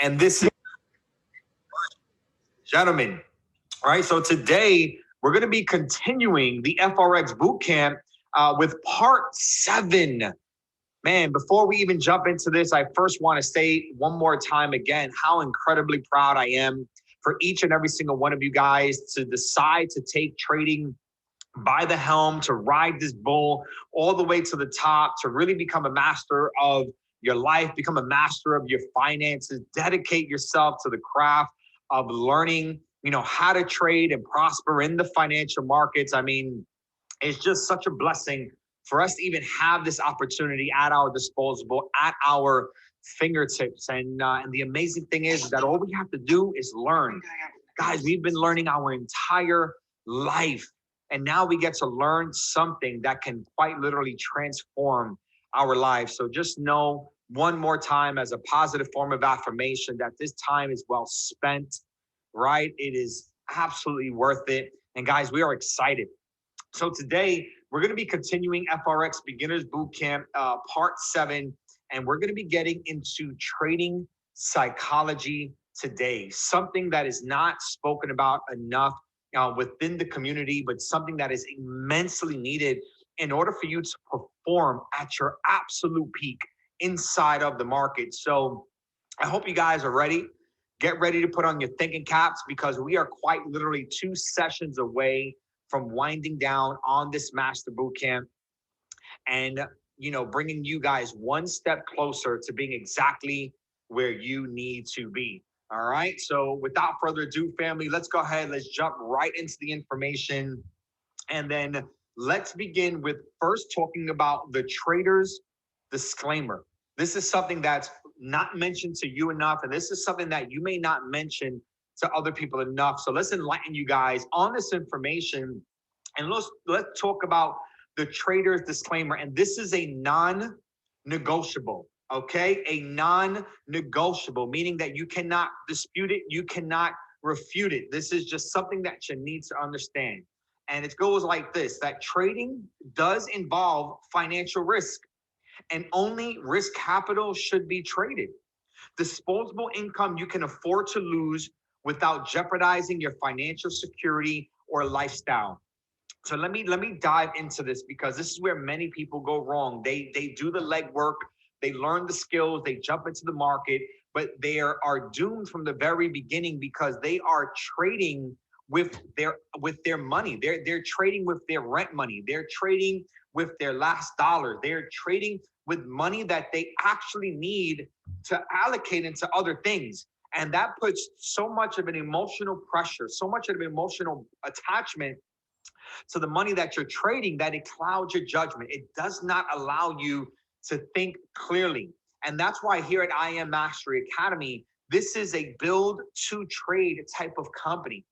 And this is, gentlemen, all right, so today we're going to be continuing the FRX Bootcamp with part 7. Man, before we even jump into this, I first want to say one more time again how incredibly proud I am for each and every single one of you guys to decide to take trading by the helm, to ride this bull all the way to the top, to really become a master of your life, become a master of your finances, dedicate yourself to the craft of learning, how to trade and prosper in the financial markets. I mean, it's just such a blessing for us to even have this opportunity at our disposal, at our fingertips. And the amazing thing is that all we have to do is learn. Guys, we've been learning our entire life. And now we get to learn something that can quite literally transform our lives. So just know one more time as a positive form of affirmation that this time is well spent, right? It is absolutely worth it. And guys, we are excited. So today we're going to be continuing FRX Beginners Bootcamp Part 7, and we're going to be getting into trading psychology today, something that is not spoken about enough within the community, but something that is immensely needed in order for you to perform at your absolute peak inside of the market. So I hope you guys are ready. Get ready to put on your thinking caps because we are quite literally 2 sessions away from winding down on this Master Bootcamp and, bringing you guys one step closer to being exactly where you need to be. All right. So without further ado, family, let's go ahead. Let's jump right into the information. And then let's begin with first talking about the trader's disclaimer. This is something that's not mentioned to you enough. And this is something that you may not mention to other people enough. So let's enlighten you guys on this information. And let's talk about the trader's disclaimer. And this is a non-negotiable. Okay, a non-negotiable, meaning that you cannot dispute it, you cannot refute it. This is just something that you need to understand. And it goes like this, that trading does involve financial risk, and only risk capital should be traded. Disposable income you can afford to lose without jeopardizing your financial security or lifestyle. So let me dive into this because this is where many people go wrong. They do the legwork, they learn the skills, they jump into the market, but they are doomed from the very beginning because they are trading with their money. They're trading with their rent money. They're trading with their last dollar. They're trading with money that they actually need to allocate into other things. And that puts so much of an emotional pressure, so much of an emotional attachment to the money that you're trading that it clouds your judgment. It does not allow you to think clearly. And that's why here at I Am Mastery Academy, this is a build to trade type of company.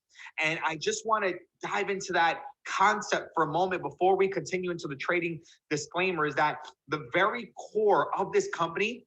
And I just want to dive into that concept for a moment before we continue into the trading disclaimer, is that the very core of this company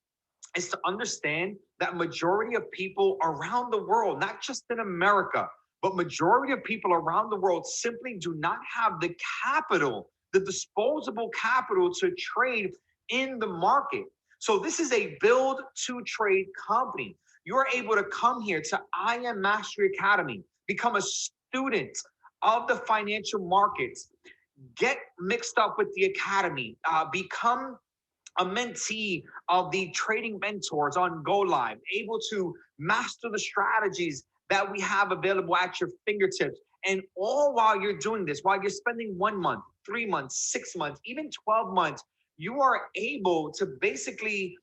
is to understand that majority of people around the world, not just in America, but majority of people around the world simply do not have the capital, the disposable capital to trade in the market. So this is a build to trade company. You're able to come here to I Am Mastery Academy, become a student of the financial markets, get mixed up with the academy, become a mentee of the trading mentors on Go Live, able to master the strategies that we have available at your fingertips. And all while you're doing this, while you're spending 1 month, 3 months, 6 months, even 12 months, you are able to basically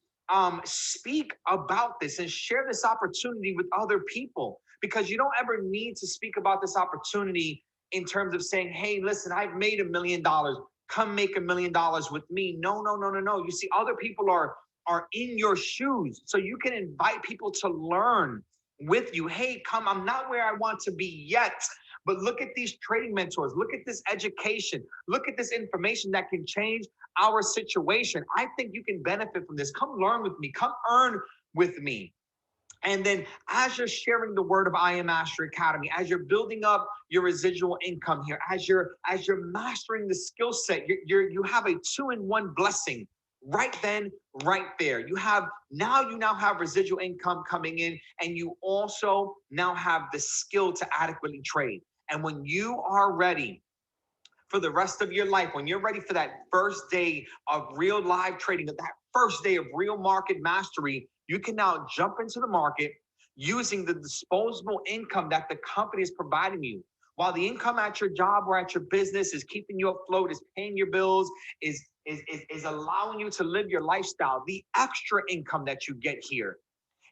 speak about this and share this opportunity with other people, because you don't ever need to speak about this opportunity in terms of saying, hey, listen, I've made $1 million. Come make $1 million with me. No. You see, other people are in your shoes. So you can invite people to learn with you. Hey, come, I'm not where I want to be yet, but look at these trading mentors. Look at this education. Look at this information that can change our situation. I think you can benefit from this. Come learn with me. Come earn with me. And then as you're sharing the word of I Am Mastery Academy, as you're building up your residual income here, as you're mastering the skill set, you have a 2-in-1 blessing right then, right there. You now have residual income coming in, and you also now have the skill to adequately trade. And when you are ready for the rest of your life, when you're ready for that first day of real live trading, that first day of real market mastery, you can now jump into the market using the disposable income that the company is providing you. While the income at your job or at your business is keeping you afloat, is paying your bills, is allowing you to live your lifestyle, the extra income that you get here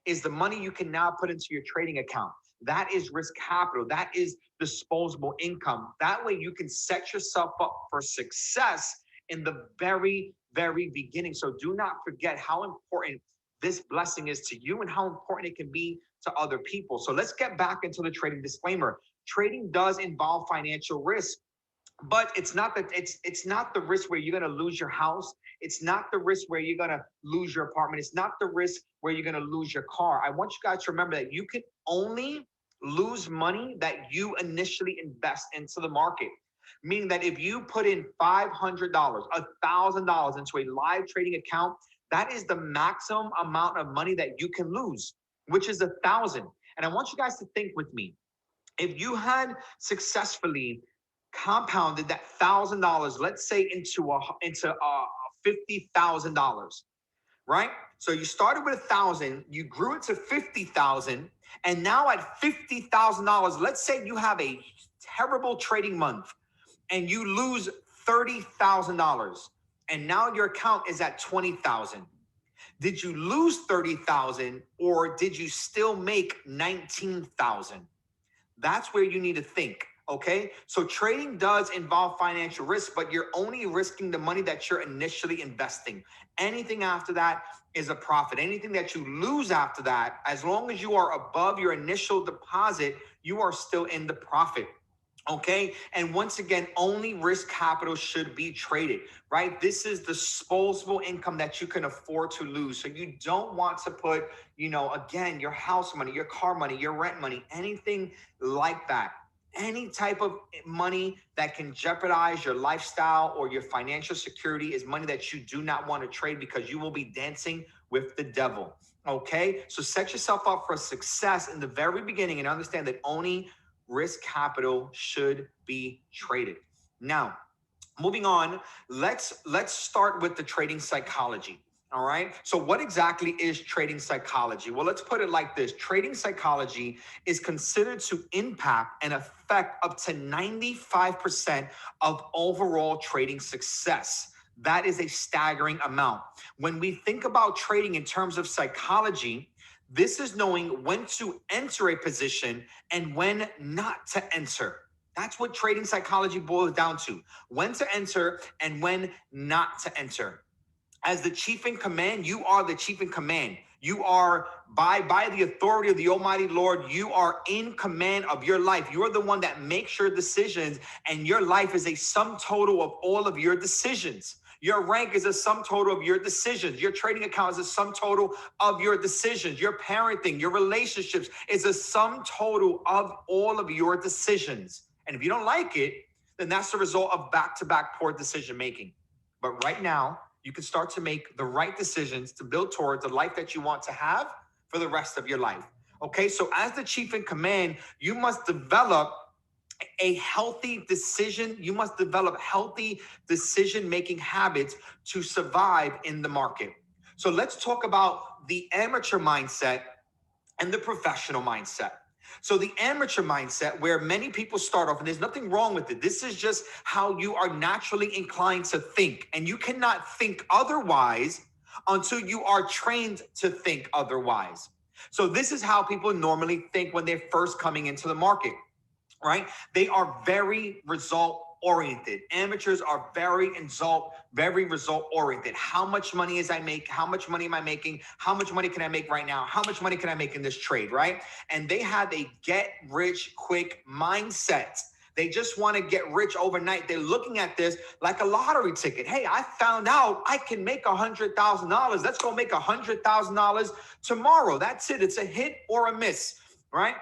is the money you can now put into your trading account. That is risk capital. That is disposable income. That way you can set yourself up for success in the very, very beginning. So do not forget how important this blessing is to you and how important it can be to other people. So let's get back into the trading disclaimer. Trading does involve financial risk. But it's not the risk where you're going to lose your house. It's not the risk where you're going to lose your apartment. It's not the risk where you're going to lose your car. I want you guys to remember that you can only lose money that you initially invest into the market. Meaning that if you put in $500, $1,000 into a live trading account, that is the maximum amount of money that you can lose, which is 1,000. And I want you guys to think with me. If you had successfully compounded that $1,000, let's say into $50,000, right? So you started with 1,000, you grew it to 50,000, and now at $50,000, let's say you have a terrible trading month and you lose $30,000, and now your account is at 20,000. Did you lose 30,000 or did you still make 19,000? That's where you need to think. Okay, so trading does involve financial risk, but you're only risking the money that you're initially investing. Anything after that is a profit. Anything that you lose after that, as long as you are above your initial deposit, you are still in the profit. Okay. And once again, only risk capital should be traded, right? This is disposable income that you can afford to lose. So you don't want to put, again, your house money, your car money, your rent money, anything like that. Any type of money that can jeopardize your lifestyle or your financial security is money that you do not want to trade, because you will be dancing with the devil. Okay. So set yourself up for success in the very beginning and understand that only risk capital should be traded. Now, moving on, let's start with the trading psychology. All right. So what exactly is trading psychology? Well, let's put it like this. Trading psychology is considered to impact and affect up to 95% of overall trading success. That is a staggering amount. When we think about trading in terms of psychology, this is knowing when to enter a position and when not to enter. That's what trading psychology boils down to. When to enter and when not to enter. As the chief in command, you are the chief in command. You are, by the authority of the Almighty Lord, you are in command of your life. You are the one that makes your decisions, and your life is a sum total of all of your decisions. Your rank is a sum total of your decisions. Your trading account is a sum total of your decisions. Your parenting, your relationships is a sum total of all of your decisions. And if you don't like it, then that's the result of back-to-back poor decision making. But right now, you can start to make the right decisions to build towards the life that you want to have for the rest of your life. Okay, so as the chief in command, you must develop a healthy decision. You must develop healthy decision-making habits to survive in the market. So let's talk about the amateur mindset and the professional mindset. So the amateur mindset, where many people start off, and there's nothing wrong with it. This is just how you are naturally inclined to think. And you cannot think otherwise until you are trained to think otherwise. So this is how people normally think when they're first coming into the market, right? They are very result oriented. Amateurs are very result oriented. How much money is I make? How much money am I making? How much money can I make right now? How much money can I make in this trade, right? And they have a get rich quick mindset. They just want to get rich overnight. They're looking at this like a lottery ticket. Hey, I found out I can make $100,000. Let's go make $100,000 tomorrow. That's it. It's a hit or a miss, right?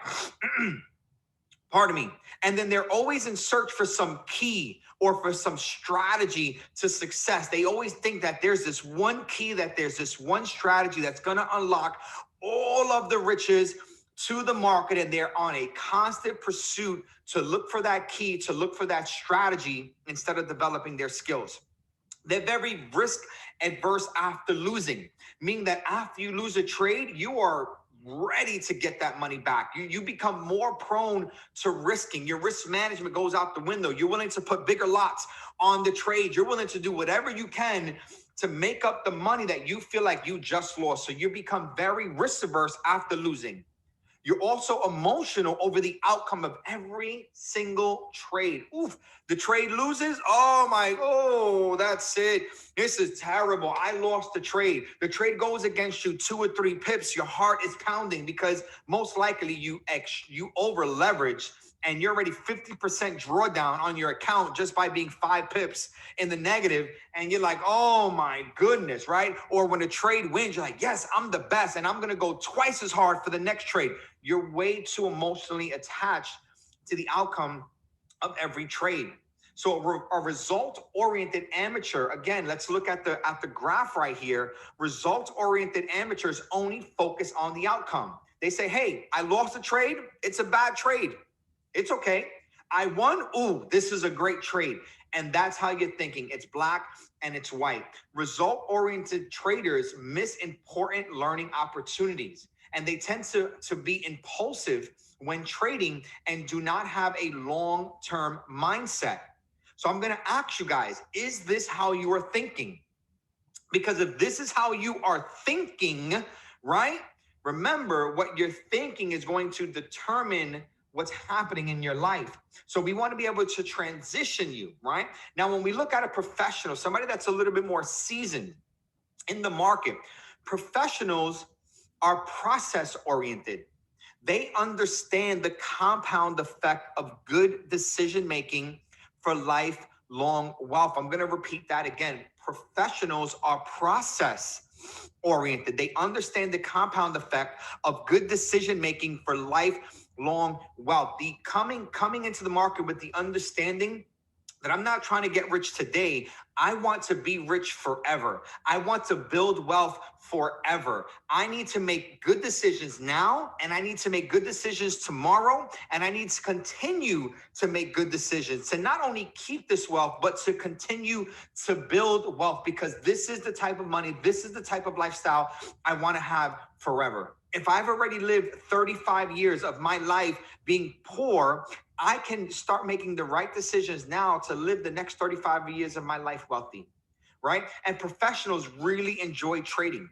Pardon me. And then they're always in search for some key or for some strategy to success. They always think that there's this one key, that there's this one strategy that's going to unlock all of the riches to the market. And they're on a constant pursuit to look for that key, to look for that strategy instead of developing their skills. They're very risk adverse after losing, meaning that after you lose a trade, you are ready to get that money back. You become more prone to risking. Your risk management goes out the window. You're willing to put bigger lots on the trade. You're willing to do whatever you can to make up the money that you feel like you just lost. So you become very risk averse after losing. You're also emotional over the outcome of every single trade. Oof, the trade loses. Oh, that's it. This is terrible. I lost the trade. The trade goes against you 2 or 3 pips. Your heart is pounding because most likely you over leverage and you're already 50% drawdown on your account just by being 5 pips in the negative. And you're like, oh my goodness, right? Or when a trade wins, you're like, yes, I'm the best. And I'm going to go twice as hard for the next trade. You're way too emotionally attached to the outcome of every trade. So a result-oriented amateur, again, let's look at the graph right here. Result-oriented amateurs only focus on the outcome. They say, hey, I lost a trade. It's a bad trade. It's okay. I won. Ooh, this is a great trade. And that's how you're thinking. It's black and it's white. Result-oriented traders miss important learning opportunities. And they tend to be impulsive when trading and do not have a long-term mindset. So I'm going to ask you guys, is this how you are thinking? Because if this is how you are thinking, right? Remember, what you're thinking is going to determine what's happening in your life. So we want to be able to transition you, right? Now, when we look at a professional, somebody that's a little bit more seasoned in the market, professionals are process oriented. They understand the compound effect of good decision making for lifelong wealth. I'm going to repeat that again. Professionals are process oriented. They understand the compound effect of good decision making for lifelong wealth. The coming into the market with the understanding that I'm not trying to get rich today. I want to be rich forever. I want to build wealth forever. I need to make good decisions now, and I need to make good decisions tomorrow, and I need to continue to make good decisions to not only keep this wealth, but to continue to build wealth, because this is the type of money, this is the type of lifestyle I want to have forever. If I've already lived 35 years of my life being poor, I can start making the right decisions now to live the next 35 years of my life wealthy, right? And professionals really enjoy trading.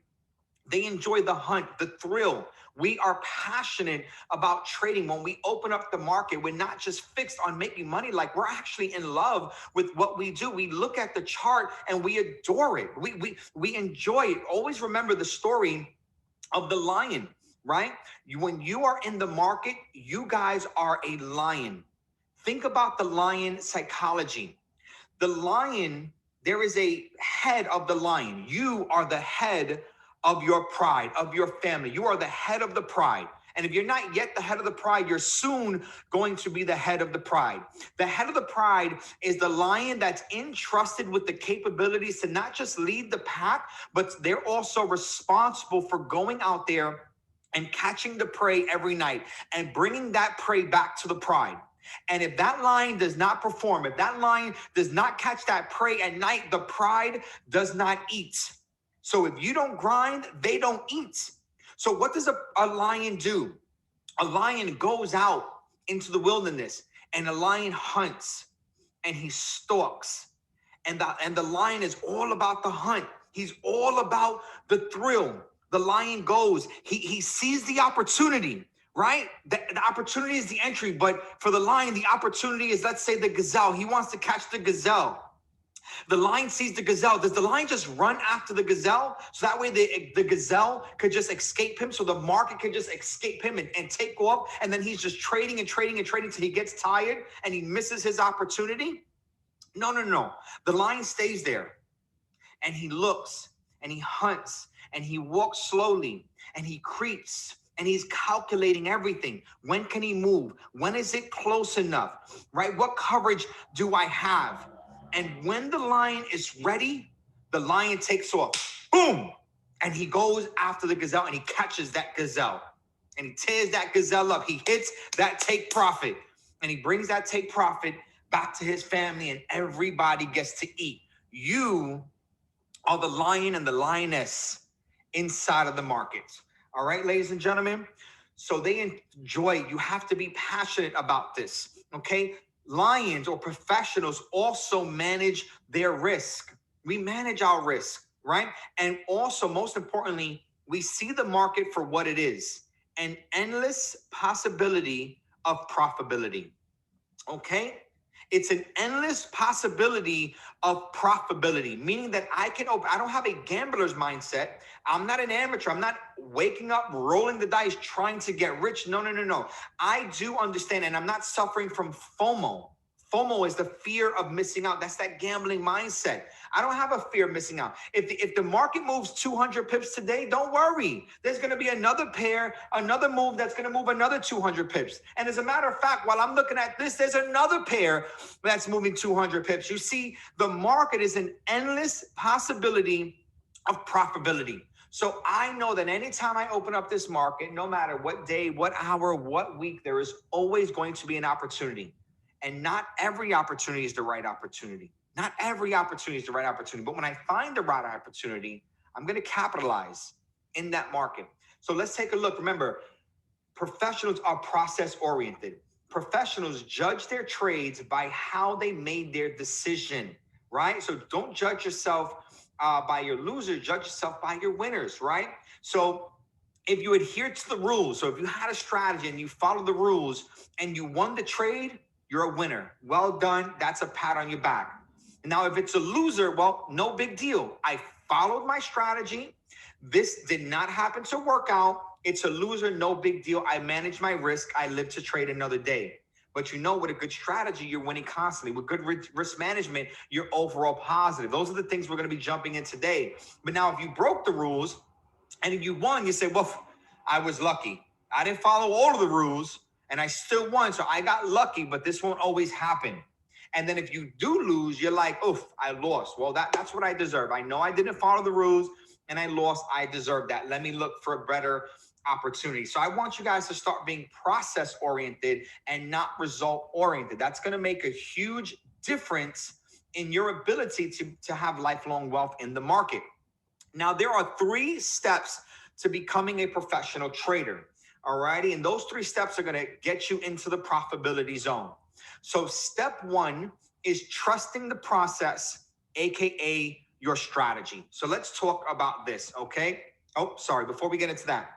They enjoy the hunt, the thrill. We are passionate about trading. When we open up the market, we're not just fixed on making money. Like, we're actually in love with what we do. We look at the chart and we adore it. We enjoy it. Always remember the story of the lion, right? When you are in the market, you guys are a lion. Think about the lion psychology. The lion, there is a head of the lion. You are the head of your pride, of your family. You are the head of the pride. And if you're not yet the head of the pride, you're soon going to be the head of the pride. The head of the pride is the lion that's entrusted with the capabilities to not just lead the pack, but they're also responsible for going out there and catching the prey every night and bringing that prey back to the pride. And if that lion does not perform, if that lion does not catch that prey at night, the pride does not eat. So if you don't grind, they don't eat. So what does a lion do? A lion goes out into the wilderness and a lion hunts and he stalks. And the lion is all about the hunt. He's all about the thrill. The lion goes, he sees the opportunity, right? The opportunity is the entry, but for the lion, the opportunity is, let's say, the gazelle. He wants to catch the gazelle. The lion sees the gazelle. Does the lion just run after the gazelle? So that way the gazelle could just escape him. So the market could just escape him and take off. And then he's just trading and trading and trading till he gets tired and he misses his opportunity. No. The lion stays there and he looks and he hunts and he walks slowly and he creeps and he's calculating everything. When can he move? When is it close enough, right? What coverage do I have? And when the lion is ready, the lion takes off, boom, and he goes after the gazelle and he catches that gazelle and he tears that gazelle up. He hits that take profit and he brings that take profit back to his family and everybody gets to eat. You are the lion and the lioness inside of the markets. All right, ladies and gentlemen. So they enjoy it. You have to be passionate about this. Okay. Lions or professionals also manage their risk. We manage our risk, right? And also, most importantly, we see the market for what it is, an endless possibility of profitability. Okay. It's an endless possibility of profitability, meaning that I don't have a gambler's mindset. I'm not an amateur. I'm not waking up, rolling the dice, trying to get rich. No. I do understand, and I'm not suffering from FOMO. FOMO is the fear of missing out. That's that gambling mindset. I don't have a fear of missing out. If the market moves 200 pips today, don't worry. There's going to be another move that's going to move another 200 pips. And as a matter of fact, while I'm looking at this, there's another pair that's moving 200 pips. You see, the market is an endless possibility of profitability. So I know that anytime I open up this market, no matter what day, what hour, what week, there is always going to be an opportunity. And not every opportunity is the right opportunity. Not every opportunity is the right opportunity. But when I find the right opportunity, I'm going to capitalize in that market. So let's take a look. Remember, professionals are process oriented. Professionals judge their trades by how they made their decision, right? So don't judge yourself by your losers, judge yourself by your winners, right? So if you adhere to the rules, so if you had a strategy and you followed the rules and you won the trade, you're a winner. Well done. That's a pat on your back. Now, if it's a loser, well, no big deal. I followed my strategy. This did not happen to work out. It's a loser, no big deal. I manage my risk. I live to trade another day. But you know, with a good strategy, you're winning constantly. With good risk management, you're overall positive. Those are the things we're going to be jumping in today. But now, if you broke the rules and if you won, you say, well, I was lucky. I didn't follow all of the rules and I still won. So I got lucky, but this won't always happen. And then if you do lose, you're like, oof, I lost. Well, that's what I deserve. I know I didn't follow the rules and I lost. I deserve that. Let me look for a better opportunity. So I want you guys to start being process oriented and not result oriented. That's going to make a huge difference in your ability to have lifelong wealth in the market. Now, there are 3 steps to becoming a professional trader. All righty. And those 3 steps are going to get you into the profitability zone. So step 1 is trusting the process, AKA your strategy. So let's talk about this. Okay. Oh, sorry. Before we get into that.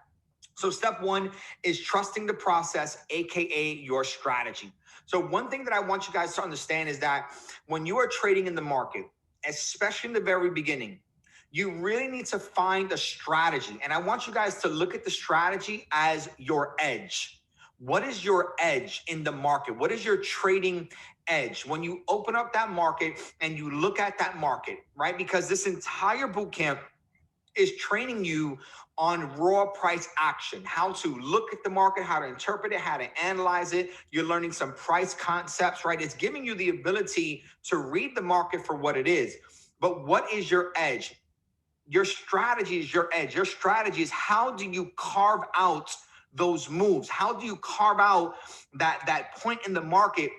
So step 1 is trusting the process, AKA your strategy. So one thing that I want you guys to understand is that when you are trading in the market, especially in the very beginning, you really need to find a strategy. And I want you guys to look at the strategy as your edge. What is your edge in the market? What is your trading edge? When you open up that market and you look at that market, right? Because this entire bootcamp is training you on raw price action, how to look at the market, how to interpret it, how to analyze it. You're learning some price concepts, right? It's giving you the ability to read the market for what it is. But what is your edge? Your strategy is your edge. Your strategy is how do you carve out those moves? How do you carve out that point in the market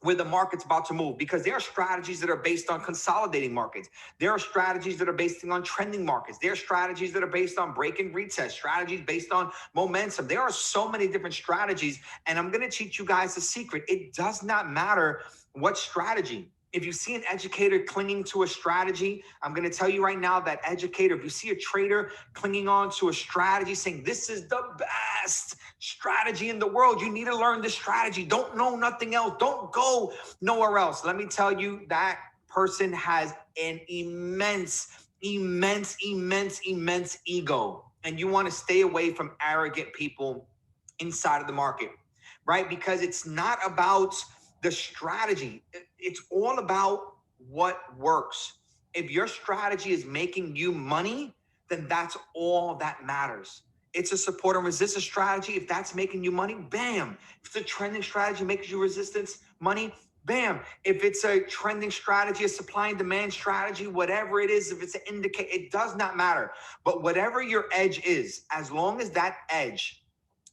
where the market's about to move? Because there are strategies that are based on consolidating markets. There are strategies that are based on trending markets. There are strategies that are based on break and retest, strategies based on momentum. There are so many different strategies, and I'm going to teach you guys the secret. It does not matter what strategy. If you see an educator clinging to a strategy, I'm going to tell you right now that educator, if you see a trader clinging on to a strategy saying this is the best strategy in the world, you need to learn this strategy. Don't know nothing else. Don't go nowhere else. Let me tell you, that person has an immense ego. And you want to stay away from arrogant people inside of the market, right? Because it's not about the strategy. It's all about what works. If your strategy is making you money, then that's all that matters. it's a support and resistance strategy. If that's making you money, bam. If it's a trending strategy making you resistance money, bam. If it's a trending strategy, a supply and demand strategy, whatever it is, if it's an indicator, it does not matter. But whatever your edge is, as long as that edge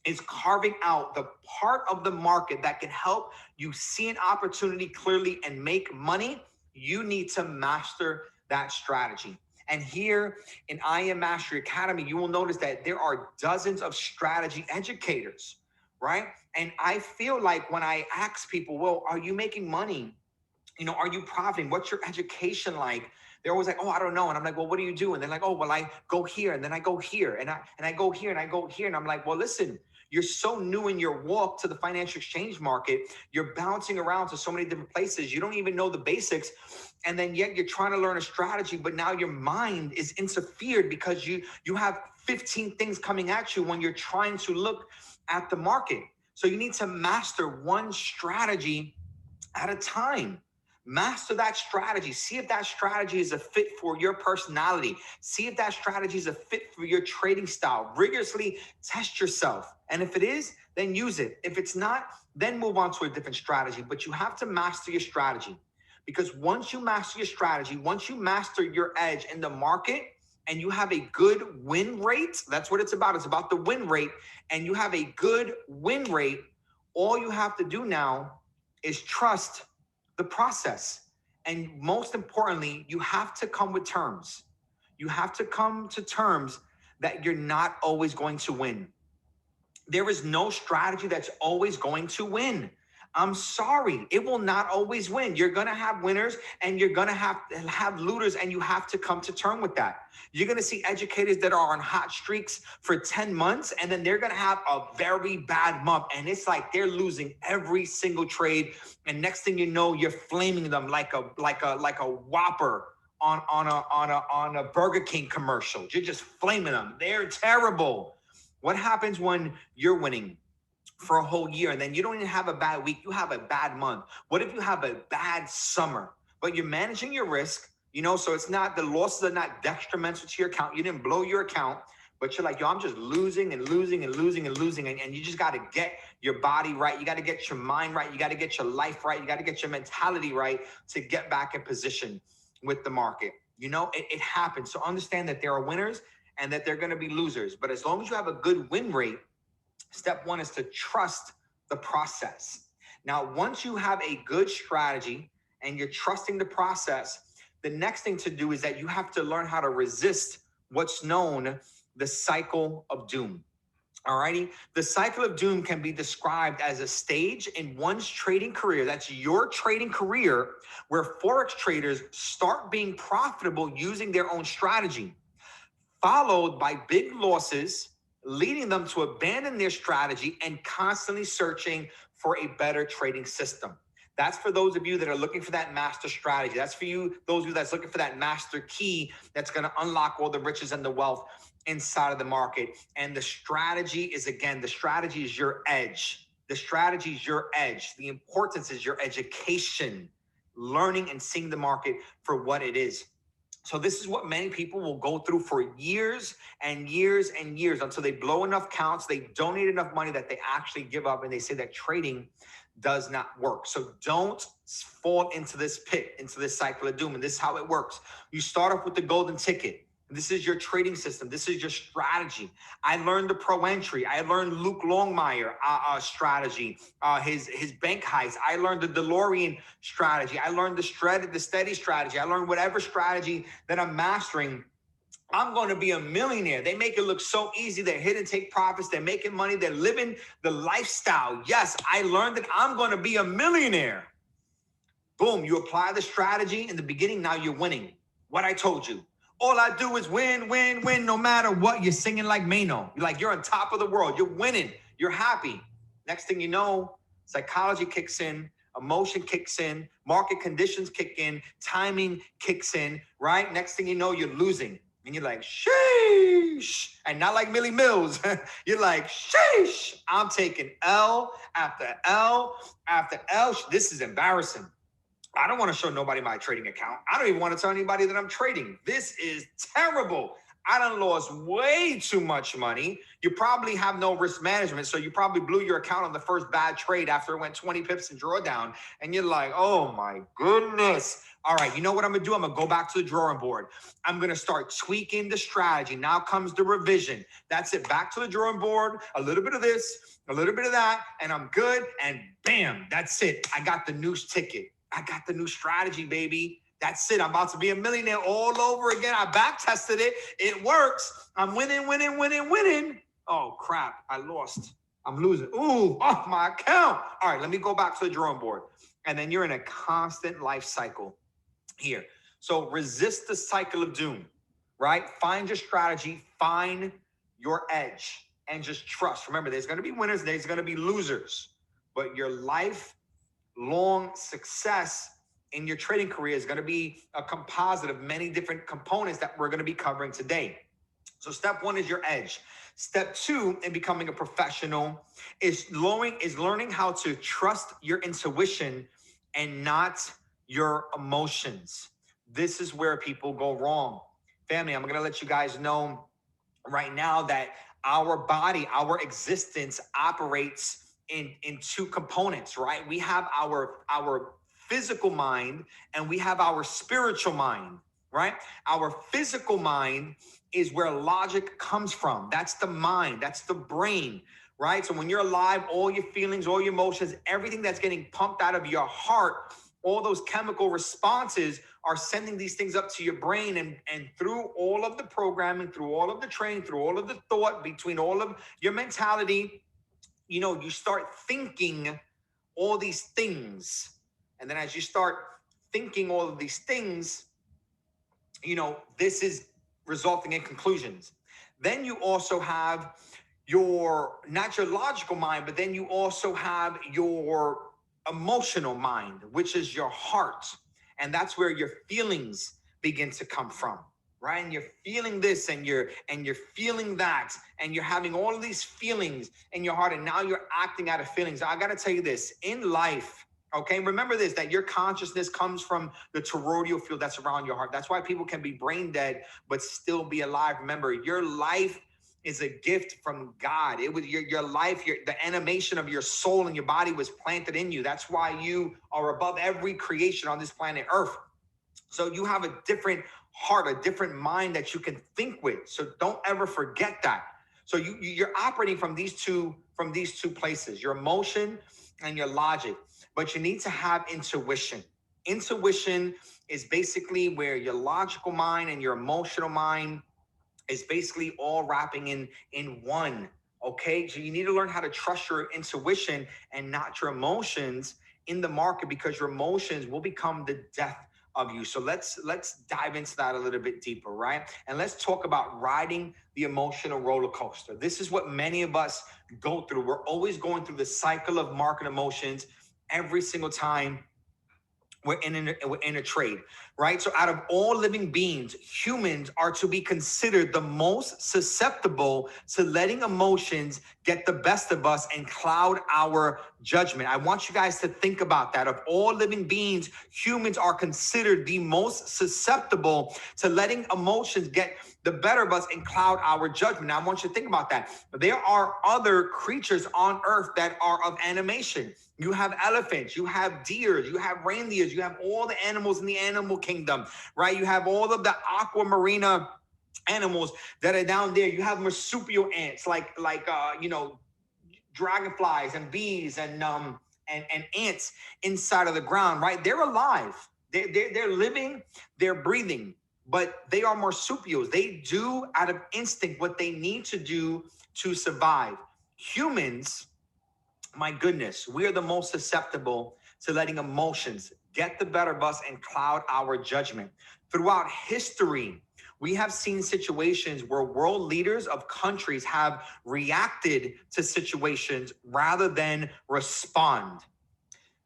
is carving out the part of the market that can help you see an opportunity clearly and make money, you need to master that strategy. And here in I Am Mastery Academy, you will notice that there are dozens of strategy educators, right? And I feel like when I ask people, well, are you making money? You know, are you profiting? What's your education like? They're always like, oh, I don't know. And I'm like, well, what do you do? And they're like, oh, well, I go here and then I go here and I go here and I go here. And I'm like, well, listen, you're so new in your walk to the financial exchange market. You're bouncing around to so many different places. You don't even know the basics. And then yet you're trying to learn a strategy, but now your mind is interfered because you have 15 things coming at you when you're trying to look at the market. So you need to master one strategy at a time. Master that strategy. See if that strategy is a fit for your personality. See if that strategy is a fit for your trading style. Rigorously test yourself. And if it is, then use it. If it's not, then move on to a different strategy. But you have to master your strategy. Because once you master your strategy, once you master your edge in the market, and you have a good win rate, that's what it's about. It's about the win rate. And you have a good win rate. All you have to do now is trust the process. And most importantly, you have to come with terms. You have to come to terms that you're not always going to win. There is no strategy that's always going to win. I'm sorry, it will not always win. You're gonna have winners and you're gonna have looters, and you have to come to terms with that. You're gonna see educators that are on hot streaks for 10 months, and then they're gonna have a very bad month, and it's like they're losing every single trade. And next thing you know, you're flaming them like a Whopper on a Burger King commercial. You're just flaming them. They're terrible. What happens when you're winning for a whole year and then you don't even have a bad week, you have a bad month? What if you have a bad summer, but you're managing your risk, you know, so it's not, the losses are not detrimental to your account. You didn't blow your account, but you're like, yo, I'm just losing and losing and losing and losing. And you just got to get your body right. You got to get your mind right. You got to get your life right. You got to get your mentality right to get back in position with the market. You know, it happens. So understand that there are winners and that they're going to be losers. But as long as you have a good win rate, step one is to trust the process. Now, once you have a good strategy and you're trusting the process, the next thing to do is that you have to learn how to resist what's known the cycle of doom. Alrighty, the cycle of doom can be described as a stage in one's trading career, that's your trading career, where Forex traders start being profitable using their own strategy, followed by big losses, leading them to abandon their strategy and constantly searching for a better trading system. That's for those of you that are looking for that master strategy. That's for you, those of you that's looking for that master key that's going to unlock all the riches and the wealth inside of the market. And the strategy is, again, the strategy is your edge. The strategy is your edge. The importance is your education, learning and seeing the market for what it is. So this is what many people will go through for years and years and years until they blow enough counts, they donate enough money that they actually give up and they say that trading does not work. So don't fall into this pit, into this cycle of doom. And this is how it works. You start off with the golden ticket. This is your trading system. This is your strategy. I learned the pro entry. I learned Luke Longmire strategy, his bank heist. I learned the DeLorean strategy. I learned the steady strategy. I learned whatever strategy that I'm mastering. I'm going to be a millionaire. They make it look so easy. They're hitting take profits. They're making money. They're living the lifestyle. Yes, I learned that I'm going to be a millionaire. Boom, you apply the strategy in the beginning. Now you're winning. What I told you. All I do is win, win, win, no matter what. You're singing like Mano. You're on top of the world. You're winning. You're happy. Next thing you know, psychology kicks in, emotion kicks in, market conditions kick in, timing kicks in, right? Next thing you know, you're losing. And you're like, sheesh. And not like Millie Mills. You're like, sheesh. I'm taking L after L after L. This is embarrassing. I don't want to show nobody my trading account. I don't even want to tell anybody that I'm trading. This is terrible. I done lost way too much money. You probably have no risk management, so you probably blew your account on the first bad trade after it went 20 pips in drawdown, and you're like, oh my goodness. All right, you know what I'm gonna do? I'm gonna go back to the drawing board. I'm gonna start tweaking the strategy. Now comes the revision. That's it, back to the drawing board, a little bit of this, a little bit of that, and I'm good, and bam, that's it. I got the new ticket. I got the new strategy, baby. That's it. I'm about to be a millionaire all over again. I back tested it. It works. I'm winning, winning, winning, winning. Oh, crap. I lost. I'm losing. Ooh, off my account. All right, let me go back to the drawing board. And then you're in a constant life cycle here. So resist the cycle of doom, right? Find your strategy. Find your edge. And just trust. Remember, there's going to be winners. There's going to be losers. But your lifelong success in your trading career is going to be a composite of many different components that we're going to be covering today. So step one is your edge. Step two in becoming a professional is learning how to trust your intuition and not your emotions. This is where people go wrong. Family, I'm going to let you guys know right now that our body, our existence operates in two components, right? We have our physical mind and we have our spiritual mind, right? Our physical mind is where logic comes from. That's the mind, that's the brain, right? So when you're alive, all your feelings, all your emotions, everything that's getting pumped out of your heart, all those chemical responses are sending these things up to your brain, and through all of the programming, through all of the training, through all of the thought, between all of your mentality, you start thinking all these things. And then as you start thinking all of these things, this is resulting in conclusions. Then you also have not your logical mind, but then you also have your emotional mind, which is your heart. And that's where your feelings begin to come from, right? And you're feeling this and you're feeling that, and you're having all of these feelings in your heart, and now you're acting out of feelings. I got to tell you this, in life, okay, remember this, that your consciousness comes from the toroidal field that's around your heart. That's why people can be brain dead but still be alive. Remember, your life is a gift from God. It was your life, the animation of your soul and your body was planted in you. That's why you are above every creation on this planet Earth. So you have a different heart, a different mind that you can think with. So don't ever forget that. So you're operating from these two places, your emotion and your logic. But you need to have intuition. Intuition is basically where your logical mind and your emotional mind is basically all wrapping in one. Okay, so you need to learn how to trust your intuition and not your emotions in the market, because your emotions will become the death of you. So let's dive into that a little bit deeper, right? And let's talk about riding the emotional roller coaster. This is what many of us go through. We're always going through the cycle of market emotions every single time we're in a trade, right? So out of all living beings, humans are to be considered the most susceptible to letting emotions get the best of us and cloud our judgment. I want you guys to think about that. Of all living beings, humans are considered the most susceptible to letting emotions get the better of us and cloud our judgment. Now, I want you to think about that. There are other creatures on earth that are of animation. You have elephants, you have deer, you have reindeers, you have all the animals in the animal kingdom, right? You have all of the aquamarina animals that are down there. You have marsupial ants, like dragonflies and bees and ants inside of the ground, right? They're alive. They're living, they're breathing, but they are marsupials. They do out of instinct what they need to do to survive. Humans, my goodness, we are the most susceptible to letting emotions get the better of us and cloud our judgment. Throughout history, we have seen situations where world leaders of countries have reacted to situations rather than respond.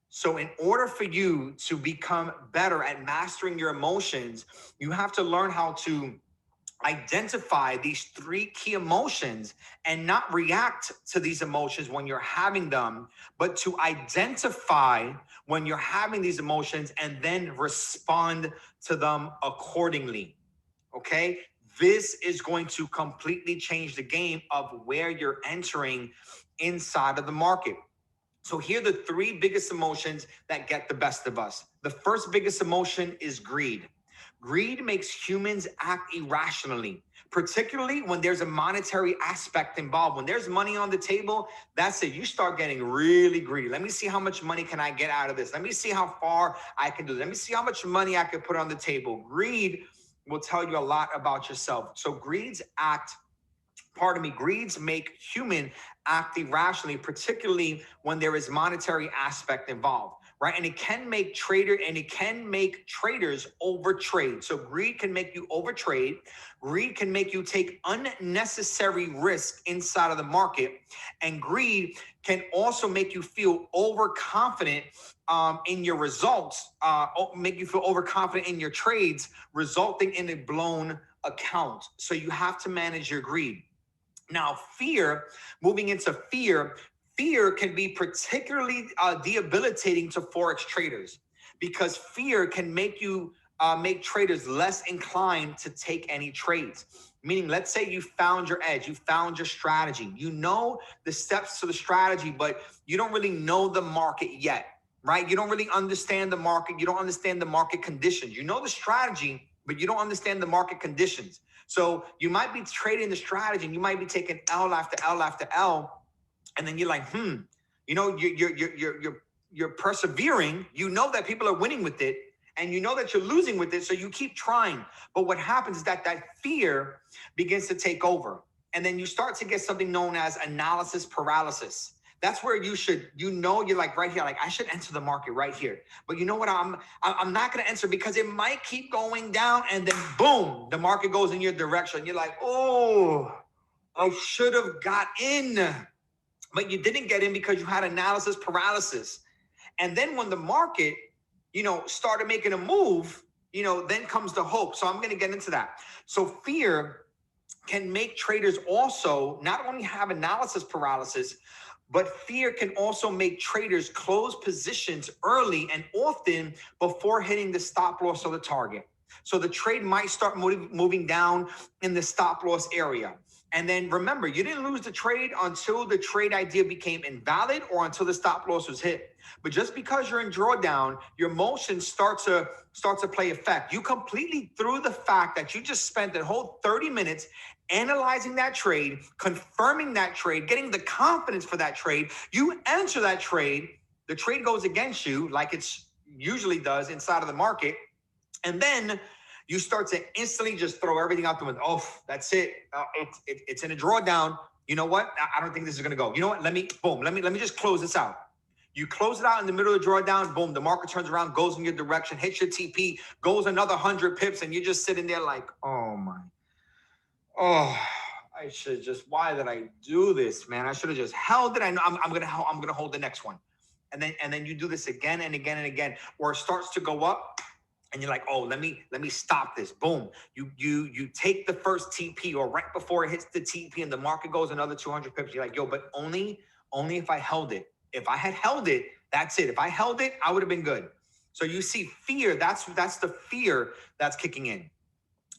So in order for you to become better at mastering your emotions, you have to learn how to identify these three key emotions and not react to these emotions when you're having them, but to identify when you're having these emotions and then respond to them accordingly. Okay? this is going to completely change the game of where you're entering inside of the market. So here are the three biggest emotions that get the best of us. The first biggest emotion is greed. Greed makes humans act irrationally, particularly when there's a monetary aspect involved. When there's money on the table, that's it. You start getting really greedy. Let me see how much money can I get out of this. Let me see how far I can do this. Let me see how much money I can put on the table. Greed will tell you a lot about yourself. So greeds make human act irrationally, particularly when there is monetary aspect involved, right? And it can make traders overtrade. So greed can make you overtrade. Greed can make you take unnecessary risk inside of the market. And greed can also make you feel overconfident in your results, make you feel overconfident in your trades, resulting in a blown account. So you have to manage your greed. Now, moving into fear can be particularly debilitating to Forex traders, because fear can make traders less inclined to take any trades. Meaning, let's say you found your edge, you found your strategy, you know the steps to the strategy, but you don't really know the market yet, right? You don't really understand the market. You don't understand the market conditions. You know the strategy, but you don't understand the market conditions. So you might be trading the strategy and you might be taking L after L after L. And then you're like, you're persevering. You know that people are winning with it and you know that you're losing with it. So you keep trying. But what happens is that fear begins to take over. And then you start to get something known as analysis paralysis. That's where you're like right here, like I should enter the market right here. But you know what? I'm not going to enter because it might keep going down, and then boom, the market goes in your direction. You're like, oh, I should have got in, but you didn't get in because you had analysis paralysis. And then when the market, started making a move, then comes the hope. So I'm going to get into that. So fear can make traders also not only have analysis paralysis, but fear can also make traders close positions early and often before hitting the stop loss or the target. So the trade might start moving down in the stop loss area. And then remember, you didn't lose the trade until the trade idea became invalid or until the stop loss was hit. But just because you're in drawdown, your emotions start to play effect. You completely threw the fact that you just spent the whole 30 minutes analyzing that trade, confirming that trade, getting the confidence for that trade. You enter that trade, the trade goes against you like it usually does inside of the market. And then you start to instantly just throw everything out the window. Oh, that's it. It's in a drawdown. You know what? I don't think this is going to go. You know what? Let me just close this out. You close it out in the middle of the drawdown. Boom. The market turns around, goes in your direction, hits your TP, goes another 100 pips. And you're just sitting there like, I should just, why did I do this, man? I should have just held it. I'm going to hold the next one. And then you do this again and again and again, or it starts to go up. And you're like, oh, let me stop this. Boom. You take the first TP, or right before it hits the TP and the market goes another 200 pips. You're like, yo, but only if I held it. If I had held it, that's it. If I held it, I would have been good. So you see fear, that's the fear that's kicking in.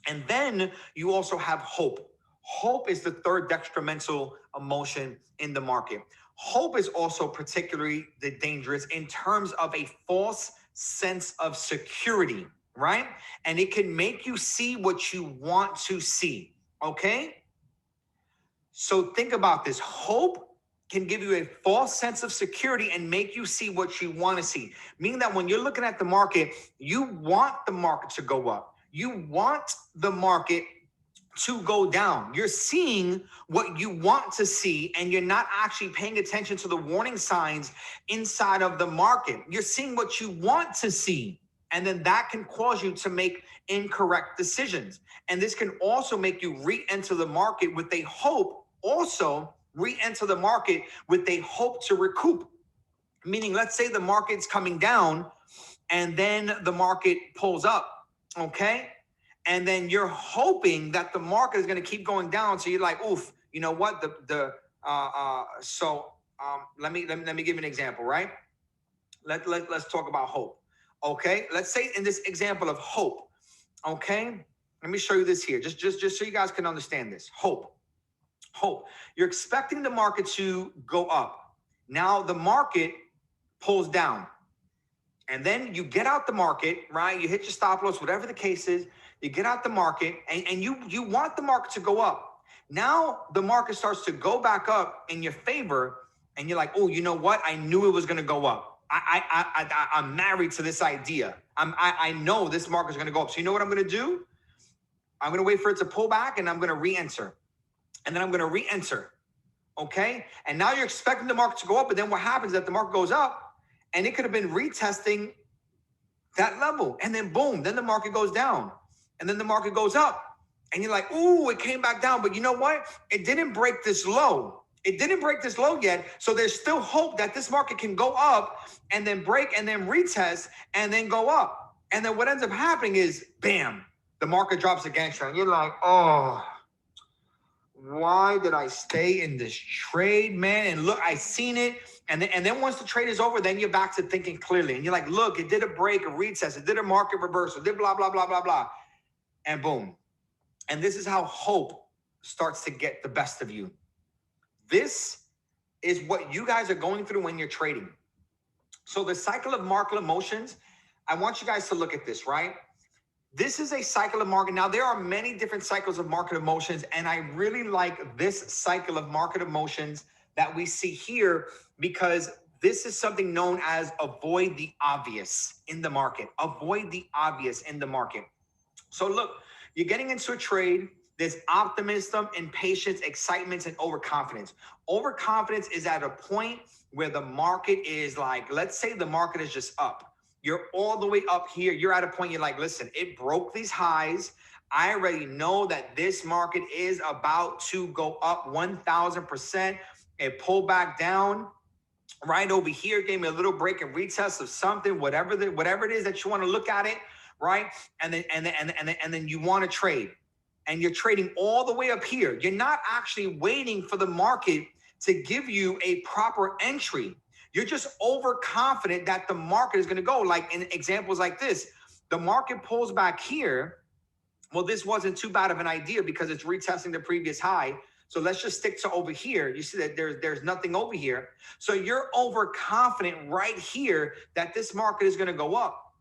And then you also have hope. Hope is the third detrimental emotion in the market. Hope is also particularly dangerous in terms of a false sense of security, right? And it can make you see what you want to see, okay? So think about this. Hope can give you a false sense of security and make you see what you want to see. Meaning that when you're looking at the market, you want the market to go up. You want the market to go down. You're seeing what you want to see, and you're not actually paying attention to the warning signs inside of the market. You're seeing what you want to see, and then that can cause you to make incorrect decisions. And this can also make you re-enter the market with a hope, to recoup. Meaning, let's say the market's coming down and then the market pulls up, okay? And then you're hoping that the market is going to keep going down. So you're like, oof, you know what? Let me give you an example, right? Let's talk about hope. Okay. Let's say in this example of hope, okay, Let me show you this here, just so you guys can understand this. Hope. You're expecting the market to go up. Now the market pulls down. And then you get out the market, right? You hit your stop loss, whatever the case is. You get out the market, and you want the market to go up. Now the market starts to go back up in your favor, and you're like, oh, you know what? I knew it was going to go up. I'm married to this idea. I know this market is going to go up. So you know what I'm going to do? I'm going to wait for it to pull back, and I'm going to re-enter. And then I'm going to re-enter. Okay? And now you're expecting the market to go up, but then what happens is that the market goes up, and it could have been retesting that level. And then boom, then the market goes down. And then the market goes up. And you're like, ooh, it came back down. But you know what? It didn't break this low. It didn't break this low yet. So there's still hope that this market can go up and then break and then retest and then go up. And then what ends up happening is, bam, the market drops against you. And you're like, oh, why did I stay in this trade, man? And look, I seen it. And then once the trade is over, then you're back to thinking clearly. And you're like, look, it did a break, a retest, it did a market reversal, it did blah, blah, blah, blah, blah. And boom. And this is how hope starts to get the best of you. This is what you guys are going through when you're trading. So the cycle of market emotions, I want you guys to look at this, right? This is a cycle of market. Now, there are many different cycles of market emotions, and I really like this cycle of market emotions that we see here because this is something known as avoid the obvious in the market. Avoid the obvious in the market. So look, you're getting into a trade. There's optimism, impatience, excitement, and overconfidence. Overconfidence is at a point where the market is like, let's say the market is just up. You're all the way up here. You're at a point you're like, listen, it broke these highs. I already know that this market is about to go up 1,000%. It pulled back down right over here, gave me a little break and retest of something, whatever it is that you want to look at it, right? And then you want to trade. And you're trading all the way up here. You're not actually waiting for the market to give you a proper entry. You're just overconfident that the market is going to go. Like in examples like this, the market pulls back here. Well, this wasn't too bad of an idea because it's retesting the previous high. So let's just stick to over here. You see that there's nothing over here. So you're overconfident right here that this market is going to go up.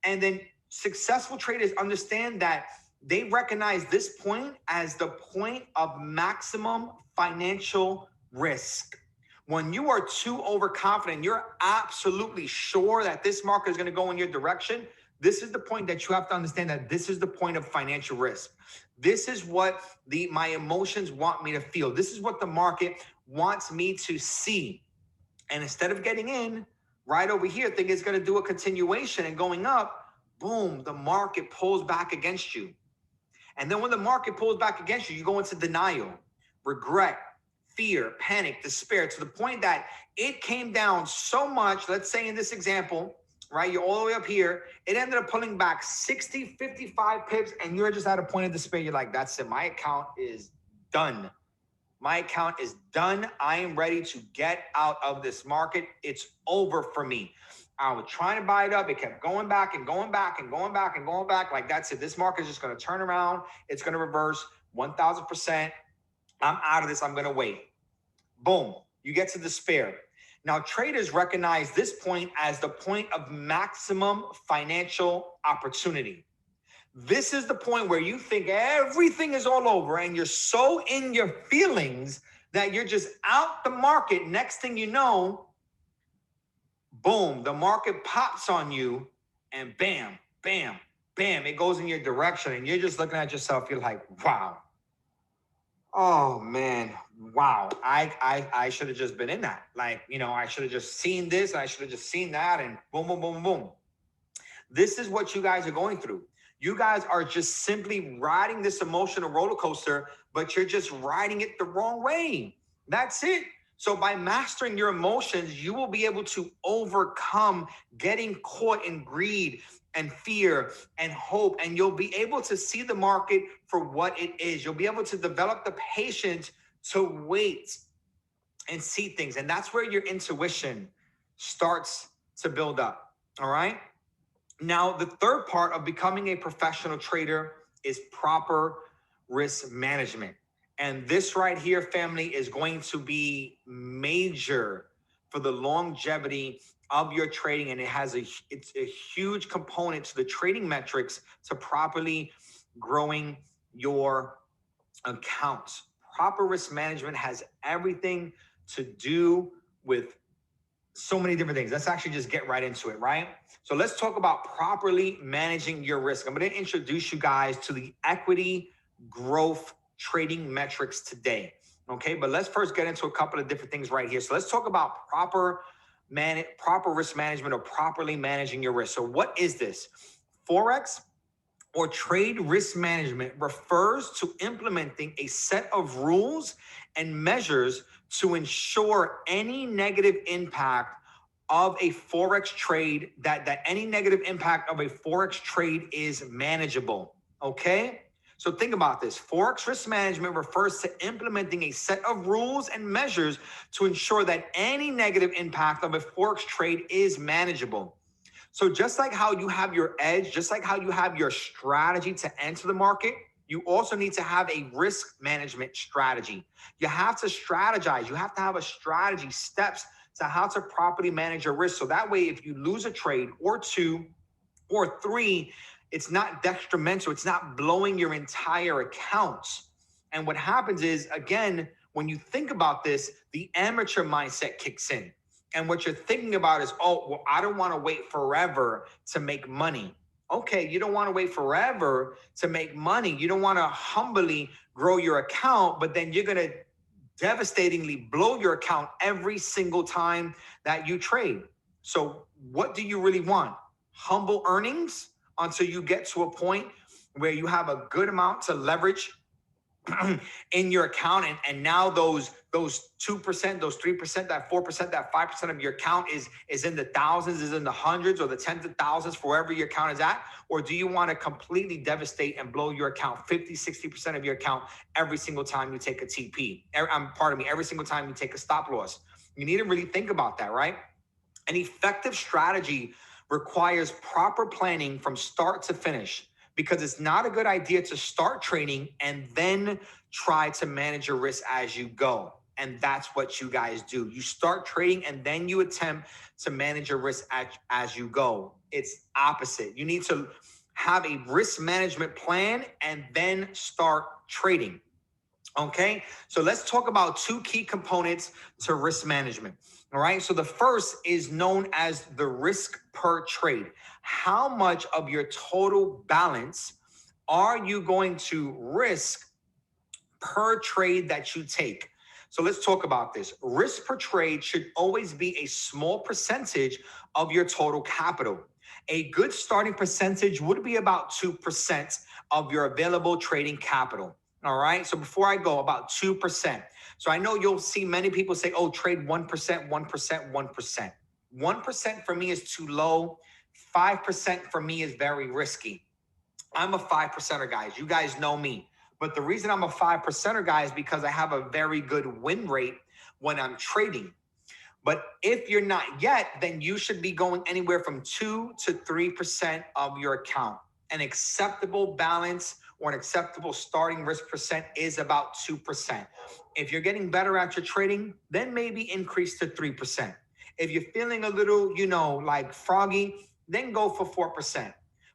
And then successful traders understand that they recognize this point as the point of maximum financial risk. When you are too overconfident, you're absolutely sure that this market is going to go in your direction. This is the point that you have to understand that this is the point of financial risk. This is what my emotions want me to feel. This is what the market wants me to see. And instead of getting in right over here, thinking it's going to do a continuation and going up, boom, the market pulls back against you. And then when the market pulls back against you, you go into denial, regret, fear, panic, despair, to the point that it came down so much. Let's say in this example, right, you're all the way up here. It ended up pulling back 60, 55 pips, and you're just at a point of despair. You're like, that's it. My account is done. My account is done. I am ready to get out of this market. It's over for me. I was trying to buy it up. It kept going back and going back and going back and going back. Like, that's it. This market is just going to turn around. It's going to reverse 1,000%. I'm out of this. I'm going to wait. Boom. You get to despair. Now, traders recognize this point as the point of maximum financial opportunity. This is the point where you think everything is all over and you're so in your feelings that you're just out the market. Next thing you know, boom, the market pops on you and bam, bam, bam, it goes in your direction. And you're just looking at yourself. You're like, wow. Oh man, wow. I should have just been in that. Like, I should have just seen this. And I should have just seen that, and boom, boom, boom, boom. This is what you guys are going through. You guys are just simply riding this emotional roller coaster, but you're just riding it the wrong way. That's it. So by mastering your emotions, you will be able to overcome getting caught in greed and fear and hope, and you'll be able to see the market for what it is. You'll be able to develop the patience to wait and see things. And that's where your intuition starts to build up. All right. Now, the third part of becoming a professional trader is proper risk management. And this right here, family, is going to be major for the longevity of your trading. And it's a huge component to the trading metrics to properly growing your accounts. Proper risk management has everything to do with so many different things. Let's actually just get right into it, right? So let's talk about properly managing your risk. I'm going to introduce you guys to the equity growth trading metrics today. Okay, but let's first get into a couple of different things right here. So let's talk about proper risk management, or properly managing your risk. So what is this? Forex or trade risk management refers to implementing a set of rules and measures to ensure any negative impact of a Forex trade, that any negative impact of a Forex trade is manageable, okay? So think about this. Forex risk management refers to implementing a set of rules and measures to ensure that any negative impact of a Forex trade is manageable. So just like how you have your edge, just like how you have your strategy to enter the market, you also need to have a risk management strategy. You have to strategize. You have to have a strategy, steps to how to properly manage your risk. So that way, if you lose a trade or two or three, it's not detrimental. It's not blowing your entire accounts. And what happens is, again, when you think about this, the amateur mindset kicks in. And what you're thinking about is, oh, well, I don't want to wait forever to make money. Okay, you don't want to wait forever to make money. You don't want to humbly grow your account, but then you're going to devastatingly blow your account every single time that you trade. So what do you really want? Humble earnings until you get to a point where you have a good amount to leverage in your account, and now those 2%, those 3%, that 4%, that 5% of your account is in the thousands, is in the hundreds or the tens of thousands for wherever your account is at? Or do you want to completely devastate and blow your account 50-60% of your account every single time you take a TP? Every single time you take a stop loss. You need to really think about that, right? An effective strategy requires proper planning from start to finish, because it's not a good idea to start trading and then try to manage your risk as you go. And that's what you guys do. You start trading and then you attempt to manage your risk as you go. It's opposite. You need to have a risk management plan and then start trading. Okay, so let's talk about two key components to risk management. All right, so the first is known as the risk per trade. How much of your total balance are you going to risk per trade that you take? So let's talk about this. Risk per trade should always be a small percentage of your total capital. A good starting percentage would be about 2% of your available trading capital. All right. So before I go, about 2%. So I know you'll see many people say, oh, trade 1%, 1%, 1%. 1% for me is too low. 5% for me is very risky. I'm a 5%er, guys. You guys know me. But the reason I'm a 5%er, guys, is because I have a very good win rate when I'm trading. But if you're not yet, then you should be going anywhere from 2 to 3% of your account. An acceptable balance or an acceptable starting risk percent is about 2%. If you're getting better at your trading, then maybe increase to 3%. If you're feeling a little, like froggy, then go for 4%.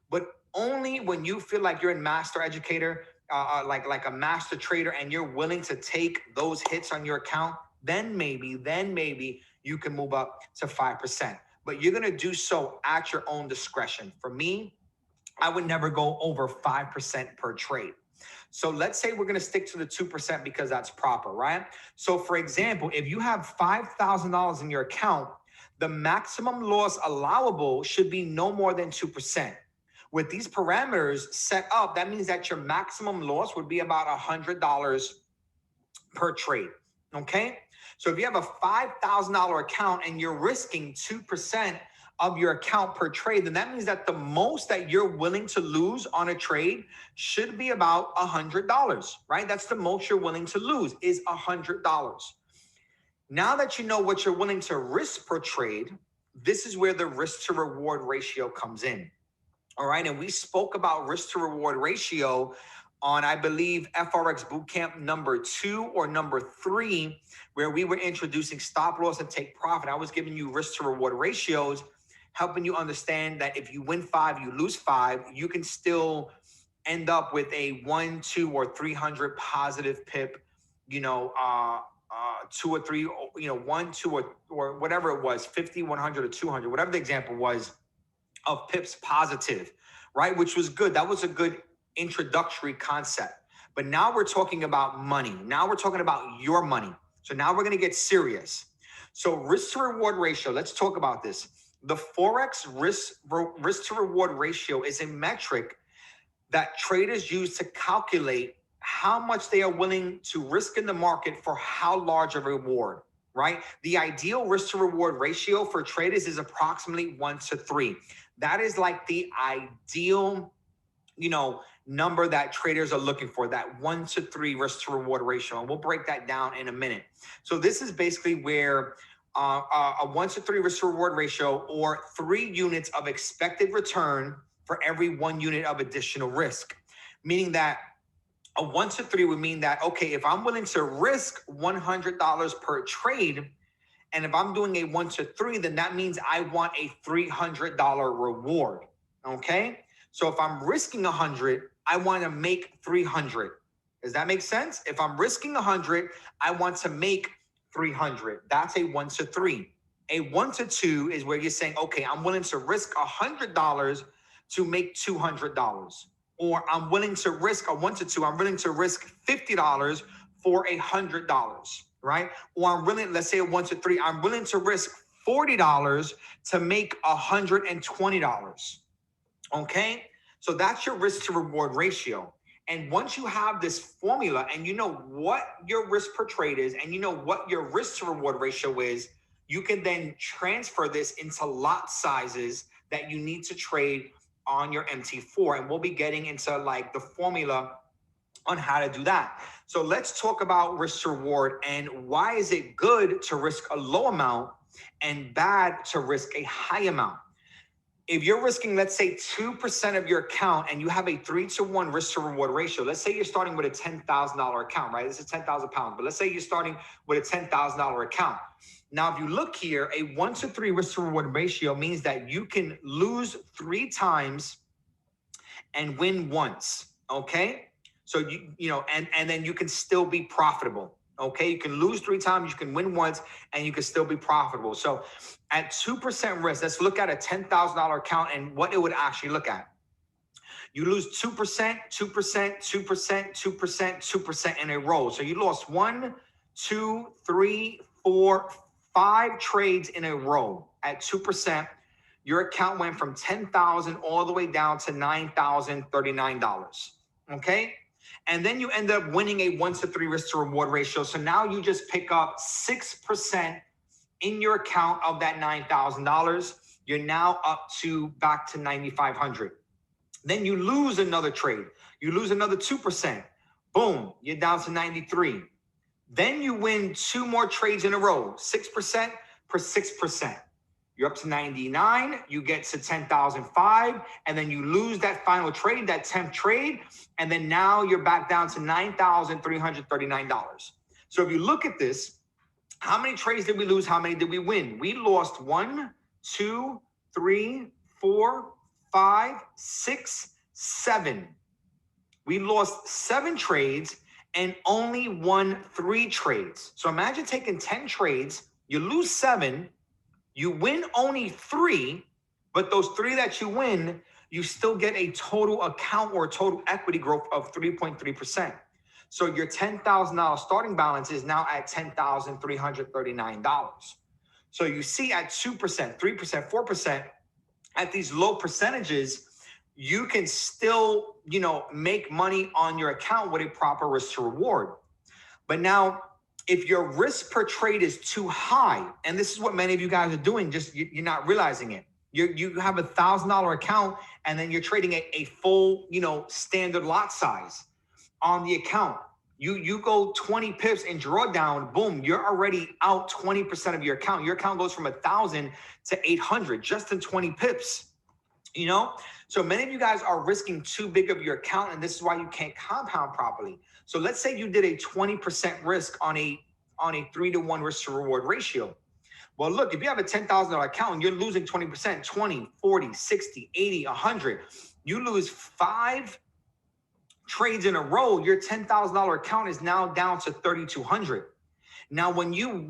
But only when you feel like you're a master educator, like a master trader, and you're willing to take those hits on your account, then maybe you can move up to 5%. But you're going to do so at your own discretion. For me, I would never go over 5% per trade. So let's say we're going to stick to the 2% because that's proper, right? So for example, if you have $5,000 in your account, the maximum loss allowable should be no more than 2%. With these parameters set up, that means that your maximum loss would be about $100 per trade, okay? So if you have a $5,000 account and you're risking 2% of your account per trade, then that means that the most that you're willing to lose on a trade should be about $100, right? That's the most you're willing to lose, is $100. Now that you know what you're willing to risk per trade, this is where the risk to reward ratio comes in. All right. And we spoke about risk to reward ratio on, I believe, FRX Bootcamp number 2 or number 3, where we were introducing stop loss and take profit. I was giving you risk to reward ratios, helping you understand that if you win 5, you lose 5, you can still end up with a 1, 2, or 300 positive pip, 2 or 3, 1, 2, or whatever it was, 50, 100, or 200, whatever the example was, of pips positive, right? Which was good. That was a good introductory concept. But now we're talking about money. Now we're talking about your money. So now we're going to get serious. So risk to reward ratio, let's talk about this. The Forex risk to reward ratio is a metric that traders use to calculate how much they are willing to risk in the market for how large a reward, right? The ideal risk to reward ratio for traders is approximately 1 to 3. That is like the ideal, number that traders are looking for, that 1 to 3 risk to reward ratio. And we'll break that down in a minute. So this is basically where a 1 to 3 risk to reward ratio, or 3 units of expected return for every 1 unit of additional risk, meaning that a 1 to 3 would mean that, okay, if I'm willing to risk $100 per trade, and if I'm doing a 1 to 3, then that means I want a $300 reward. Okay. So if I'm risking 100, I want to make 300. Does that make sense? If I'm risking 100, I want to make 300. That's a 1 to 3. A 1 to 2 is where you're saying, okay, I'm willing to risk $100 to make $200. Or I'm willing to risk a 1 to 2. I'm willing to risk $50 for $100, right? Or I'm willing, let's say a 1 to 3, I'm willing to risk $40 to make $120. Okay? So that's your risk to reward ratio. And once you have this formula and you know what your risk per trade is and you know what your risk to reward ratio is, you can then transfer this into lot sizes that you need to trade on your MT4. And we'll be getting into like the formula on how to do that. So let's talk about risk to reward and why is it good to risk a low amount and bad to risk a high amount. If you're risking, let's say 2% of your account and you have a 3 to 1 risk to reward ratio, let's say you're starting with a $10,000 account, right? This is 10,000 pounds, but let's say you're starting with a $10,000 account. Now, if you look here, a 1 to 3 risk to reward ratio means that you can lose 3 times and win once, okay? So, and then you can still be profitable, okay? You can lose 3 times, you can win once, and you can still be profitable. So at 2% risk, let's look at a $10,000 account and what it would actually look at. You lose 2%, 2%, 2%, 2%, 2% in a row. So you lost 1, 2, 3, 4, 5 trades in a row at 2%. Your account went from $10,000 all the way down to $9,039. Okay? And then you end up winning a 1 to 3 risk to reward ratio. So now you just pick up 6% in your account of that $9,000. You're now up to back to $9,500. Then you lose another trade. You lose another 2%. Boom, you're down to 93. Then you win 2 more trades in a row, 6% per 6%. You're up to 99, you get to 10,005, and then you lose that final trade, that 10th trade, and then now you're back down to $9,339. So if you look at this, how many trades did we lose? How many did we win? We lost 1, 2, 3, 4, 5, 6, 7. We lost 7 trades and only won 3 trades. So imagine taking 10 trades, you lose 7, you win only 3, but those 3 that you win, you still get a total account or total equity growth of 3.3%. So your $10,000 starting balance is now at $10,339. So you see at 2%, 3%, 4%, at these low percentages, you can still, make money on your account with a proper risk to reward. But now, if your risk per trade is too high, and this is what many of you guys are doing, just you're not realizing it. You have a $1,000 account and then you're trading a full, standard lot size on the account. You go 20 pips and draw down, boom, you're already out 20% of your account. Your account goes from 1,000 to 800 just in 20 pips. You know, so many of you guys are risking too big of your account, and this is why you can't compound properly. So let's say you did a 20% risk on a 3-to-1 risk to reward ratio. Well, look, if you have a $10,000 account and you're losing 20%, 20, 40, 60, 80, 100, you lose 5 trades in a row, your $10,000 account is now down to 3,200. Now, when you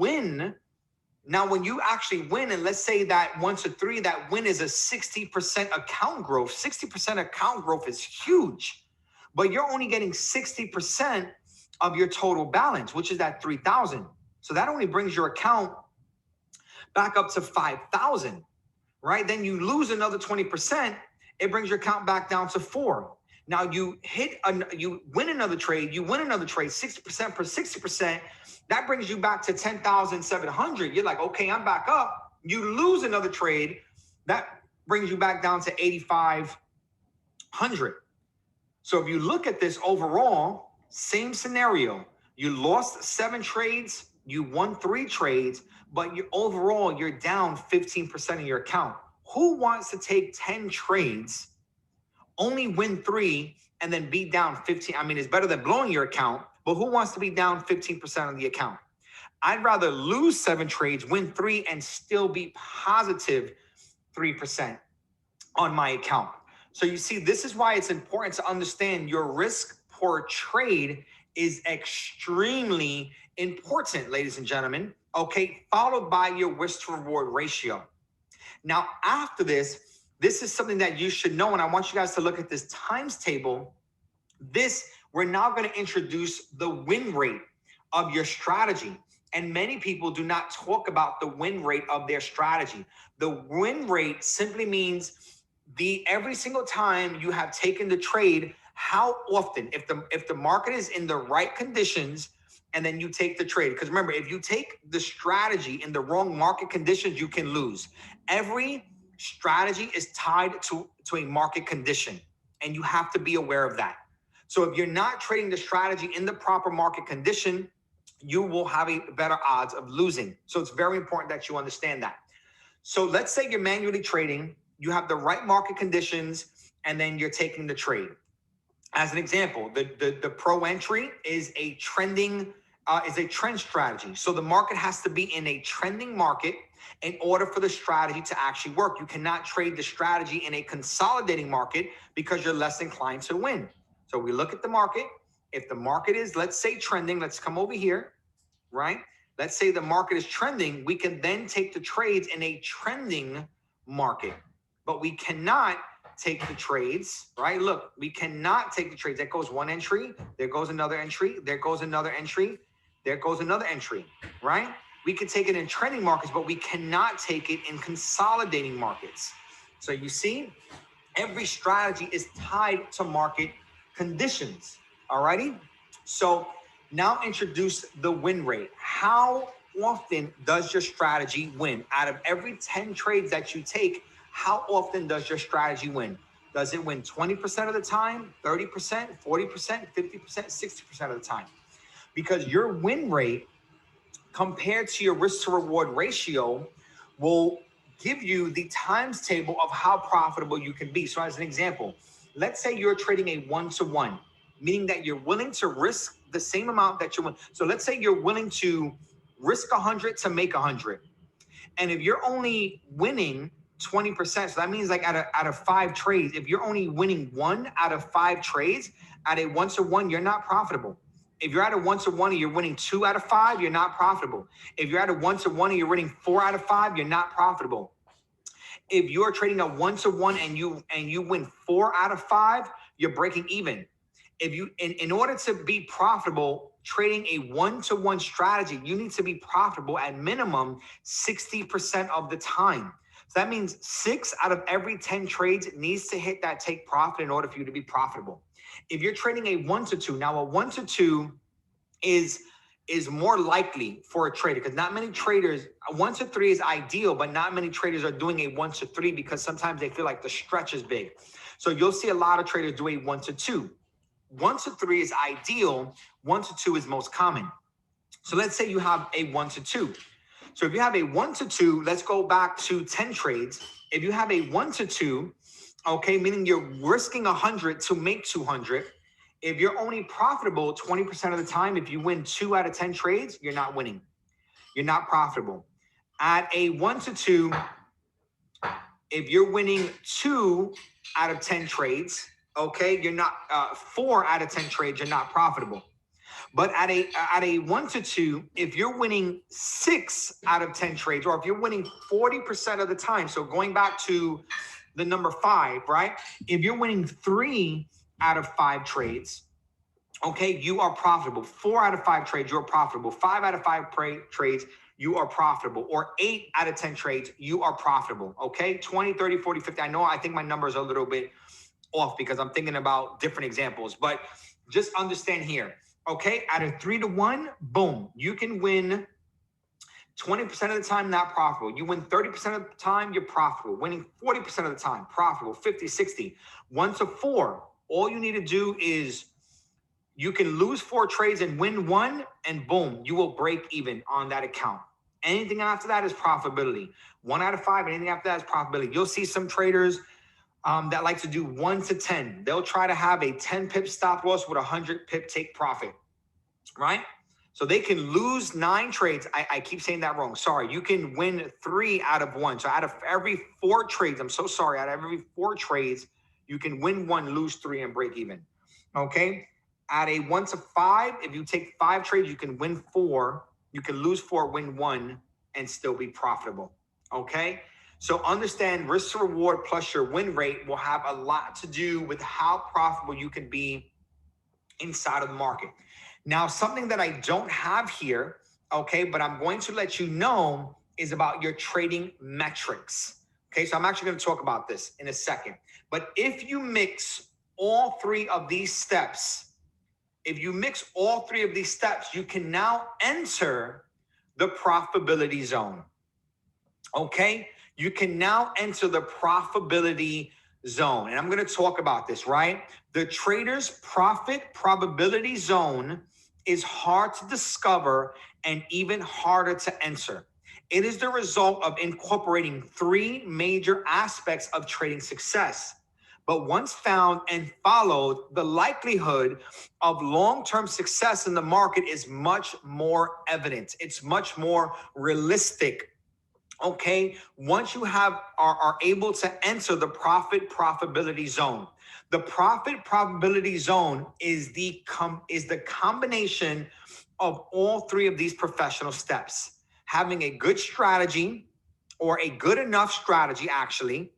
actually win, and let's say that 1 to 3, that win is a 60% account growth. 60% account growth is huge, but you're only getting 60% of your total balance, which is that 3,000. So that only brings your account back up to 5,000, right? Then you lose another 20%. It brings your account back down to 4. Now you win another trade, 60% per 60%. That brings you back to 10,700. You're like, okay, I'm back up. You lose another trade. That brings you back down to 8,500. So if you look at this overall, same scenario. You lost 7 trades, you won 3 trades, but overall, you're down 15% of your account. Who wants to take 10 trades, only win 3, and then be down 15? I mean, it's better than blowing your account, but who wants to be down 15% of the account? I'd rather lose 7 trades, win 3, and still be positive 3% on my account. So you see, this is why it's important to understand your risk per trade is extremely important, ladies and gentlemen. Okay, followed by your risk to reward ratio. Now, after this is something that you should know, and I want you guys to look at this times table. We're now going to introduce the win rate of your strategy. And many people do not talk about the win rate of their strategy. The win rate simply means every single time you have taken the trade, how often, if the market is in the right conditions, and then you take the trade. Because remember, if you take the strategy in the wrong market conditions, you can lose. Every strategy is tied to a market condition, and you have to be aware of that. So if you're not trading the strategy in the proper market condition, you will have a better odds of losing. So it's very important that you understand that. So let's say you're manually trading, you have the right market conditions, and then you're taking the trade. As an example, the pro entry is a trend strategy. So the market has to be in a trending market in order for the strategy to actually work. You cannot trade the strategy in a consolidating market because you're less inclined to win. So we look at the market. If the market is, let's say, trending, let's come over here, right? Let's say the market is trending. We can then take the trades in a trending market, but we cannot take the trades, right? Look, we cannot take the trades. That goes one entry, there goes another entry, there goes another entry, there goes another entry, right? We can take it in trending markets, but we cannot take it in consolidating markets. So you see, every strategy is tied to market conditions, all righty? So now introduce the win rate. How often does your strategy win? Out of every 10 trades that you take, how often does your strategy win? Does it win 20% of the time, 30%, 40%, 50%, 60% of the time? Because your win rate compared to your risk to reward ratio will give you the times table of how profitable you can be. So as an example, let's say you're trading a 1-to-1, meaning that you're willing to risk the same amount that you win. So let's say you're willing to risk 100 to make 100. And if you're only winning 20%, so that means like out of 5 trades, if you're only winning 1 out of 5 trades, at a 1-to-1, you're not profitable. If you're at a 1-to-1 and you're winning 2 out of 5, you're not profitable. If you're at a 1-to-1 and you're winning 4 out of 5, you're not profitable. If you're trading a 1-to-1 and you win 4 out of 5, you're breaking even. If you in order to be profitable trading a 1-to-1 strategy, you need to be profitable at minimum 60% of the time. So that means 6 out of every 10 trades needs to hit that take profit in order for you to be profitable. If you're trading a 1-to-2, now a 1-to-2 is more likely for a trader because not many traders, 1-to-3 is ideal, but not many traders are doing a 1-to-3 because sometimes they feel like the stretch is big. So you'll see a lot of traders do a 1-to-2. 1-to-3 is ideal, 1-to-2 is most common. So let's say you have a 1-to-2. So if you have a 1-to-2, let's go back to 10 trades. If you have a 1-to-2 Okay, meaning you're risking 100 to make 200. If you're only profitable 20% of the time, if you win 2 out of 10 trades, you're not winning. You're not profitable. At a 1 to 2, if you're winning 2 out of 10 trades, okay, you're not 4 out of 10 trades, you're not profitable. But at a 1 to 2, if you're winning 6 out of 10 trades, or if you're winning 40% of the time, so going back to the number 5, right? If you're winning 3 out of 5 trades, okay, you are profitable. 4 out of 5 trades, you're profitable. 5 out of 5 trades, you are profitable. Or 8 out of 10 trades, you are profitable. Okay, 20, 30, 40, 50. I think my numbers are a little bit off because I'm thinking about different examples, but just understand here. Okay, at a 3 to 1, boom, you can win 20% of the time, not profitable. You win 30% of the time, you're profitable. Winning 40% of the time, profitable. 50, 60. 1 to 4, all you need to do is you can lose 4 trades and win 1, and boom, you will break even on that account. Anything after that is profitability. 1 out of 5, anything after that is profitability. You'll see some traders that like to do 1 to 10. They'll try to have a 10 pip stop loss with a 100 pip take profit, right? So they can lose 9 trades. I keep saying that wrong. Sorry. You can win 3 out of 1. So out of every 4 trades, I'm so sorry. Out of every 4 trades, you can win 1, lose 3, and break even. Okay. At a 1 to 5, if you take 5 trades, you can win 4. You can lose 4, win 1, and still be profitable. Okay. So understand risk to reward plus your win rate will have a lot to do with how profitable you can be inside of the market. Now, something that I don't have here, okay, but I'm going to let you know is about your trading metrics. Okay, so I'm actually going to talk about this in a second. But if you mix all 3 of these steps, you can now enter the profitability zone. Okay, you can now enter the profitability zone. And I'm going to talk about this, right? The trader's profit probability zone is hard to discover and even harder to enter. It is the result of incorporating 3 major aspects of trading success. But once found and followed, the likelihood of long-term success in the market is much more evident. It's much more realistic. Okay, once you are able to enter the profit probability zone. The profit probability zone is the combination of all 3 of these professional steps. Having a good strategy, or a good enough strategy actually,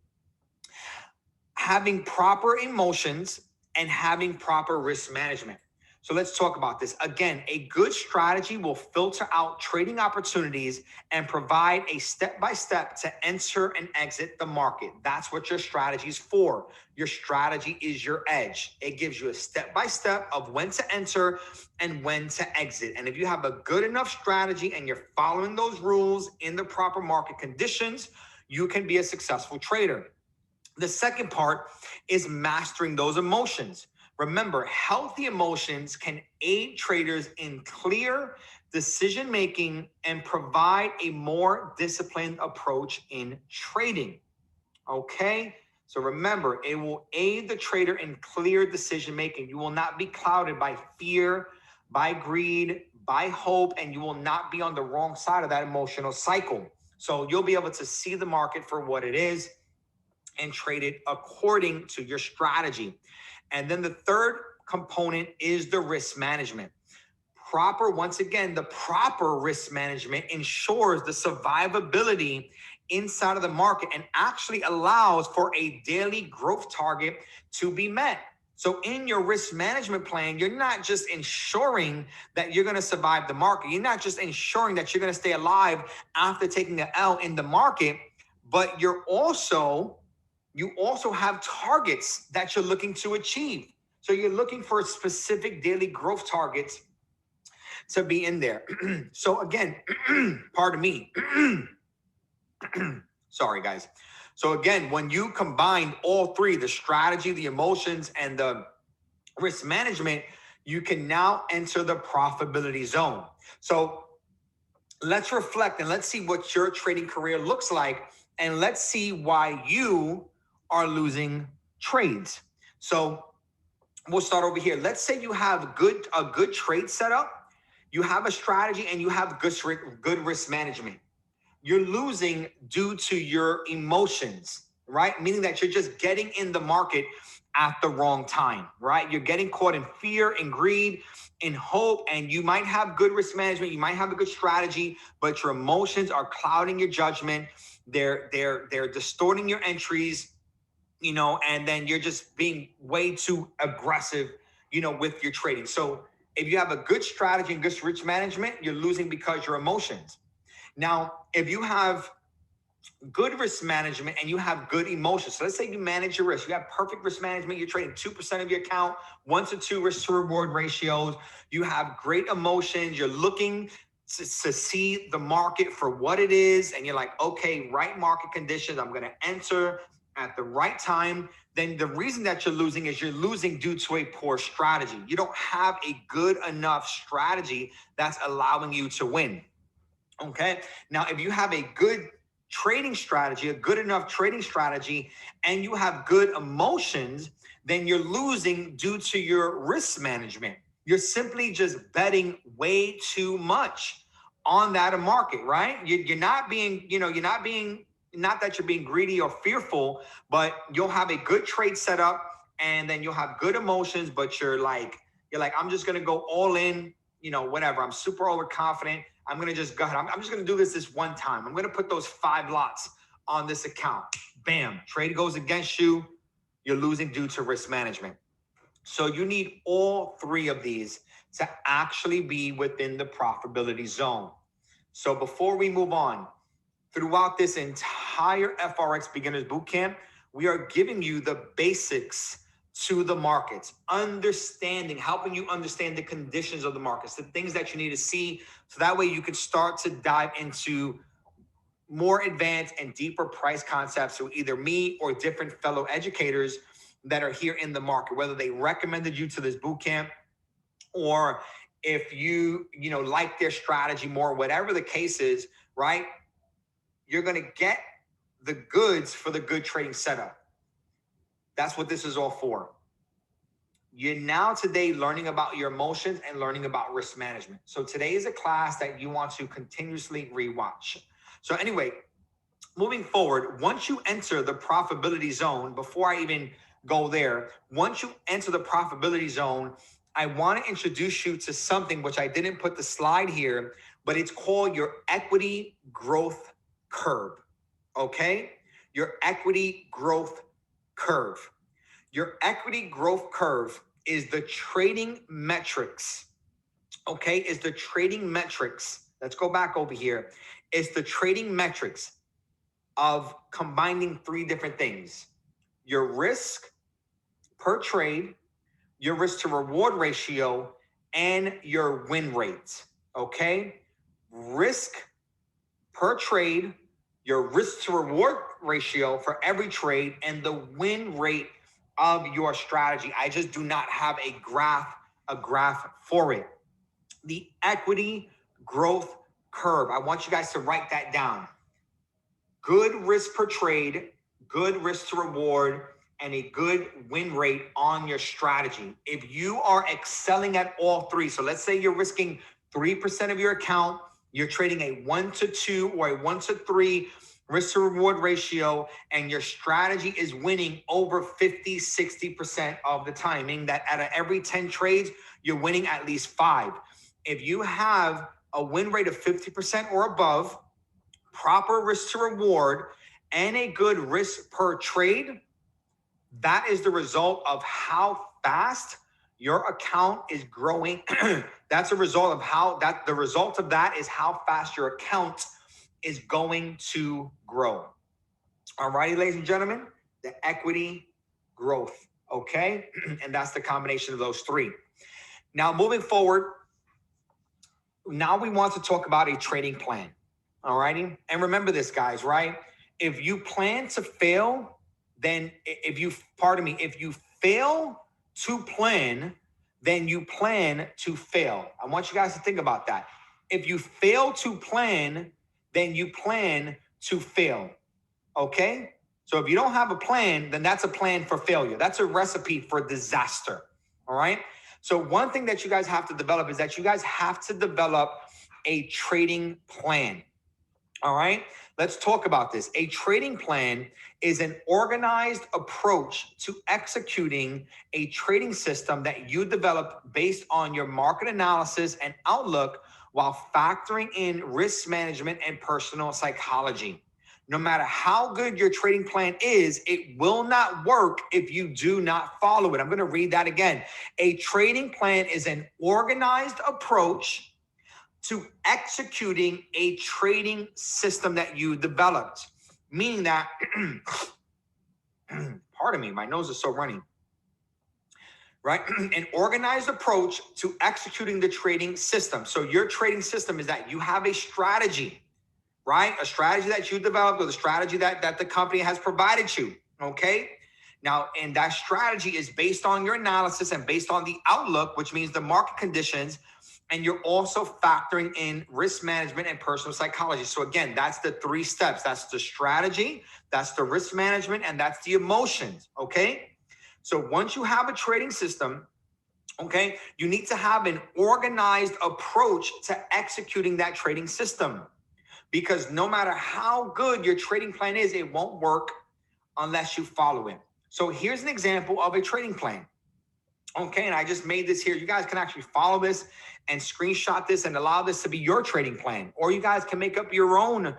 having proper emotions, and having proper risk management. So let's talk about this. Again, a good strategy will filter out trading opportunities and provide a step-by-step to enter and exit the market. That's what your strategy is for. Your strategy is your edge. It gives you a step-by-step of when to enter and when to exit. And if you have a good enough strategy and you're following those rules in the proper market conditions, you can be a successful trader. The second part is mastering those emotions. Remember, healthy emotions can aid traders in clear decision-making and provide a more disciplined approach in trading. Okay? So remember, it will aid the trader in clear decision-making. You will not be clouded by fear, by greed, by hope, and you will not be on the wrong side of that emotional cycle. So you'll be able to see the market for what it is and trade it according to your strategy. And then the third component is the risk management. Once again, the proper risk management ensures the survivability inside of the market and actually allows for a daily growth target to be met. So in your risk management plan, you're not just ensuring that you're going to survive the market. You're not just ensuring that you're going to stay alive after taking an L in the market, but you also have targets that you're looking to achieve. So you're looking for specific daily growth targets to be in there. So again, pardon me. Sorry, guys. So again, when you combine all 3, the strategy, the emotions, and the risk management, you can now enter the profitability zone. So let's reflect and let's see what your trading career looks like. And let's see why you are losing trades. So we'll start over here. Let's say you have a good trade setup, you have a strategy, and you have good risk management. You're losing due to your emotions, right? Meaning that you're just getting in the market at the wrong time, right? You're getting caught in fear and greed, in hope, and you might have good risk management, you might have a good strategy, but your emotions are clouding your judgment. They're distorting your entries, and then you're just being way too aggressive, with your trading. So if you have a good strategy and good risk management, you're losing because your emotions. Now, if you have good risk management and you have good emotions, so let's say you manage your risk, you have perfect risk management, you're trading 2% of your account, 1 to 2 risk to reward ratios, you have great emotions, you're looking to see the market for what it is, and you're like, okay, right market conditions, I'm going to enter at the right time. Then the reason that you're losing is you're losing due to a poor strategy. You don't have a good enough strategy that's allowing you to win. Okay. Now, if you have a good trading strategy, a good enough trading strategy, and you have good emotions, then you're losing due to your risk management. You're simply just betting way too much on that market, right? You're not being, not that you're being greedy or fearful, but you'll have a good trade setup and then you'll have good emotions, but you're like, I'm just going to go all in, whatever. I'm super overconfident. I'm going to just go ahead. I'm just going to do this one time. I'm going to put those 5 lots on this account. Bam. Trade goes against you. You're losing due to risk management. So you need all 3 of these to actually be within the profitability zone. So before we move on, throughout this entire FRX Beginners Bootcamp, we are giving you the basics to the markets, helping you understand the conditions of the markets, the things that you need to see, so that way you can start to dive into more advanced and deeper price concepts through either me or different fellow educators that are here in the market, whether they recommended you to this bootcamp or if you like their strategy more, whatever the case is, right? You're going to get the goods for the good trading setup. That's what this is all for. You're now today learning about your emotions and learning about risk management. So today is a class that you want to continuously rewatch. So anyway, moving forward, once you enter the profitability zone, before I even go there, once you enter the profitability zone, I want to introduce you to something which I didn't put the slide here, but it's called your equity growth curve. Okay? Your equity growth curve. Your equity growth curve is the trading metrics. Okay? Is the trading metrics. Let's go back over here. It's the trading metrics of combining 3 different things: your risk per trade, your risk to reward ratio, and your win rate. Okay? Risk per trade, your risk to reward ratio for every trade, and the win rate of your strategy. I just do not have a graph for it. The equity growth curve. I want you guys to write that down. Good risk per trade, good risk to reward, and a good win rate on your strategy. If you are excelling at all 3, so let's say you're risking 3% of your account, you're trading a 1 to 2 or a 1 to 3 risk to reward ratio, and your strategy is winning over 50, 60% of the time, meaning that out of every 10 trades, you're winning at least 5. If you have a win rate of 50% or above, proper risk to reward, and a good risk per trade, that is the result of how fast your account is growing. That's a result of the result of that is how fast your account is going to grow. All righty, ladies and gentlemen, the equity growth. Okay. And that's the combination of those 3. Now, moving forward, now we want to talk about a trading plan. All righty. And remember this, guys, right? If you plan to fail, then if you fail to plan, then you plan to fail. I want you guys to think about that. If you fail to plan, then you plan to fail. Okay? So if you don't have a plan, then that's a plan for failure. That's a recipe for disaster. All right. So one thing that you guys have to develop is that you guys have to develop a trading plan. All right. Let's talk about this. A trading plan is an organized approach to executing a trading system that you develop based on your market analysis and outlook while factoring in risk management and personal psychology. No matter how good your trading plan is, it will not work if you do not follow it. I'm going to read that again. A trading plan is an organized approach to executing a trading system that you developed, meaning that, pardon me, my nose is so runny, right? An organized approach to executing the trading system. So your trading system is that you have a strategy, right? A strategy that you developed, or the strategy that the company has provided you, okay? Now, and that strategy is based on your analysis and based on the outlook, which means the market conditions, and you're also factoring in risk management and personal psychology. So again, that's the 3 steps. That's the strategy, that's the risk management, and that's the emotions, okay? So once you have a trading system, okay, you need to have an organized approach to executing that trading system. Because no matter how good your trading plan is, it won't work unless you follow it. So here's an example of a trading plan. Okay, and I just made this here. You guys can actually follow this and screenshot this and allow this to be your trading plan. Or you guys can make up your own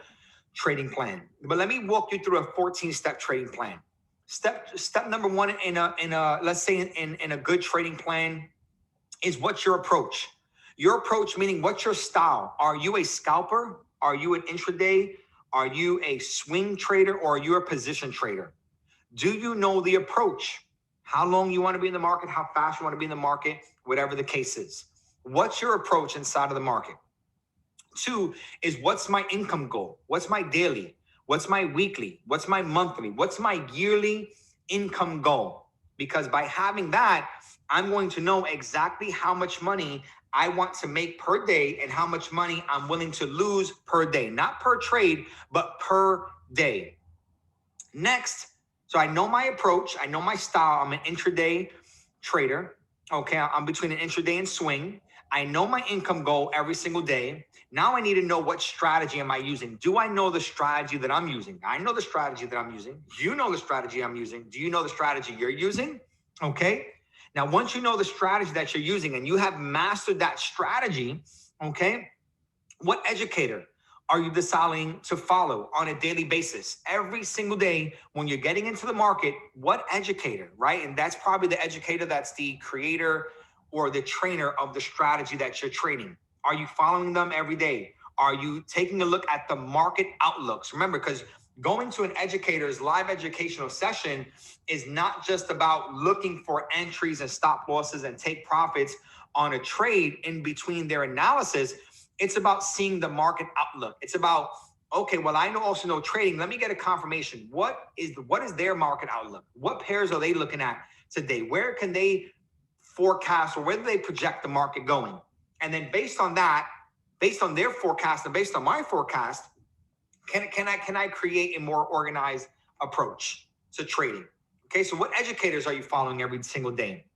trading plan. But let me walk you through a 14-step trading plan. Step number 1 in a let's say in a good trading plan is what's your approach. Your approach meaning what's your style? Are you a scalper? Are you an intraday? Are you a swing trader, or are you a position trader? Do you know the approach? How long you want to be in the market, how fast you want to be in the market, whatever the case is. What's your approach inside of the market? 2 is what's my income goal? What's my daily? What's my weekly? What's my monthly? What's my yearly income goal? Because by having that, I'm going to know exactly how much money I want to make per day and how much money I'm willing to lose per day. Not per trade, but per day. Next, so I know my approach, I know my style. I'm an intraday trader. Okay, I'm between an intraday and swing. I know my income goal every single day. Now I need to know what strategy am I using. Do I know the strategy that I'm using? I know the strategy that I'm using. You know the strategy I'm using. Do you know the strategy you're using? Okay. Now, once you know the strategy that you're using and you have mastered that strategy, okay, what educator are you deciding to follow on a daily basis? Every single day when you're getting into the market, what educator, right? And that's probably the educator that's the creator or the trainer of the strategy that you're trading. Are you following them every day? Are you taking a look at the market outlooks? Remember, because going to an educator's live educational session is not just about looking for entries and stop losses and take profits on a trade in between their analysis. It's about seeing the market outlook. It's about, okay, well, I also know trading. Let me get a confirmation. What is their market outlook? What pairs are they looking at today? Where can they forecast, or where do they project the market going? And then based on that, based on their forecast and based on my forecast, can I create a more organized approach to trading? Okay, so what educators are you following every single day?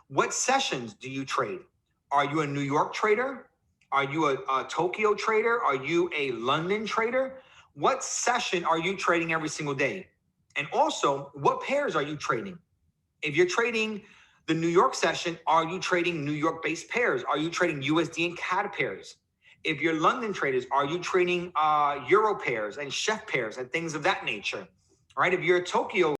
What sessions do you trade? Are you a New York trader? Are you a Tokyo trader? Are you a London trader? What session are you trading every single day? And also, what pairs are you trading? If you're trading the New York session, are you trading New York-based pairs? Are you trading USD and CAD pairs? If you're London traders, are you trading Euro pairs and chef pairs and things of that nature? All right, if you're a Tokyo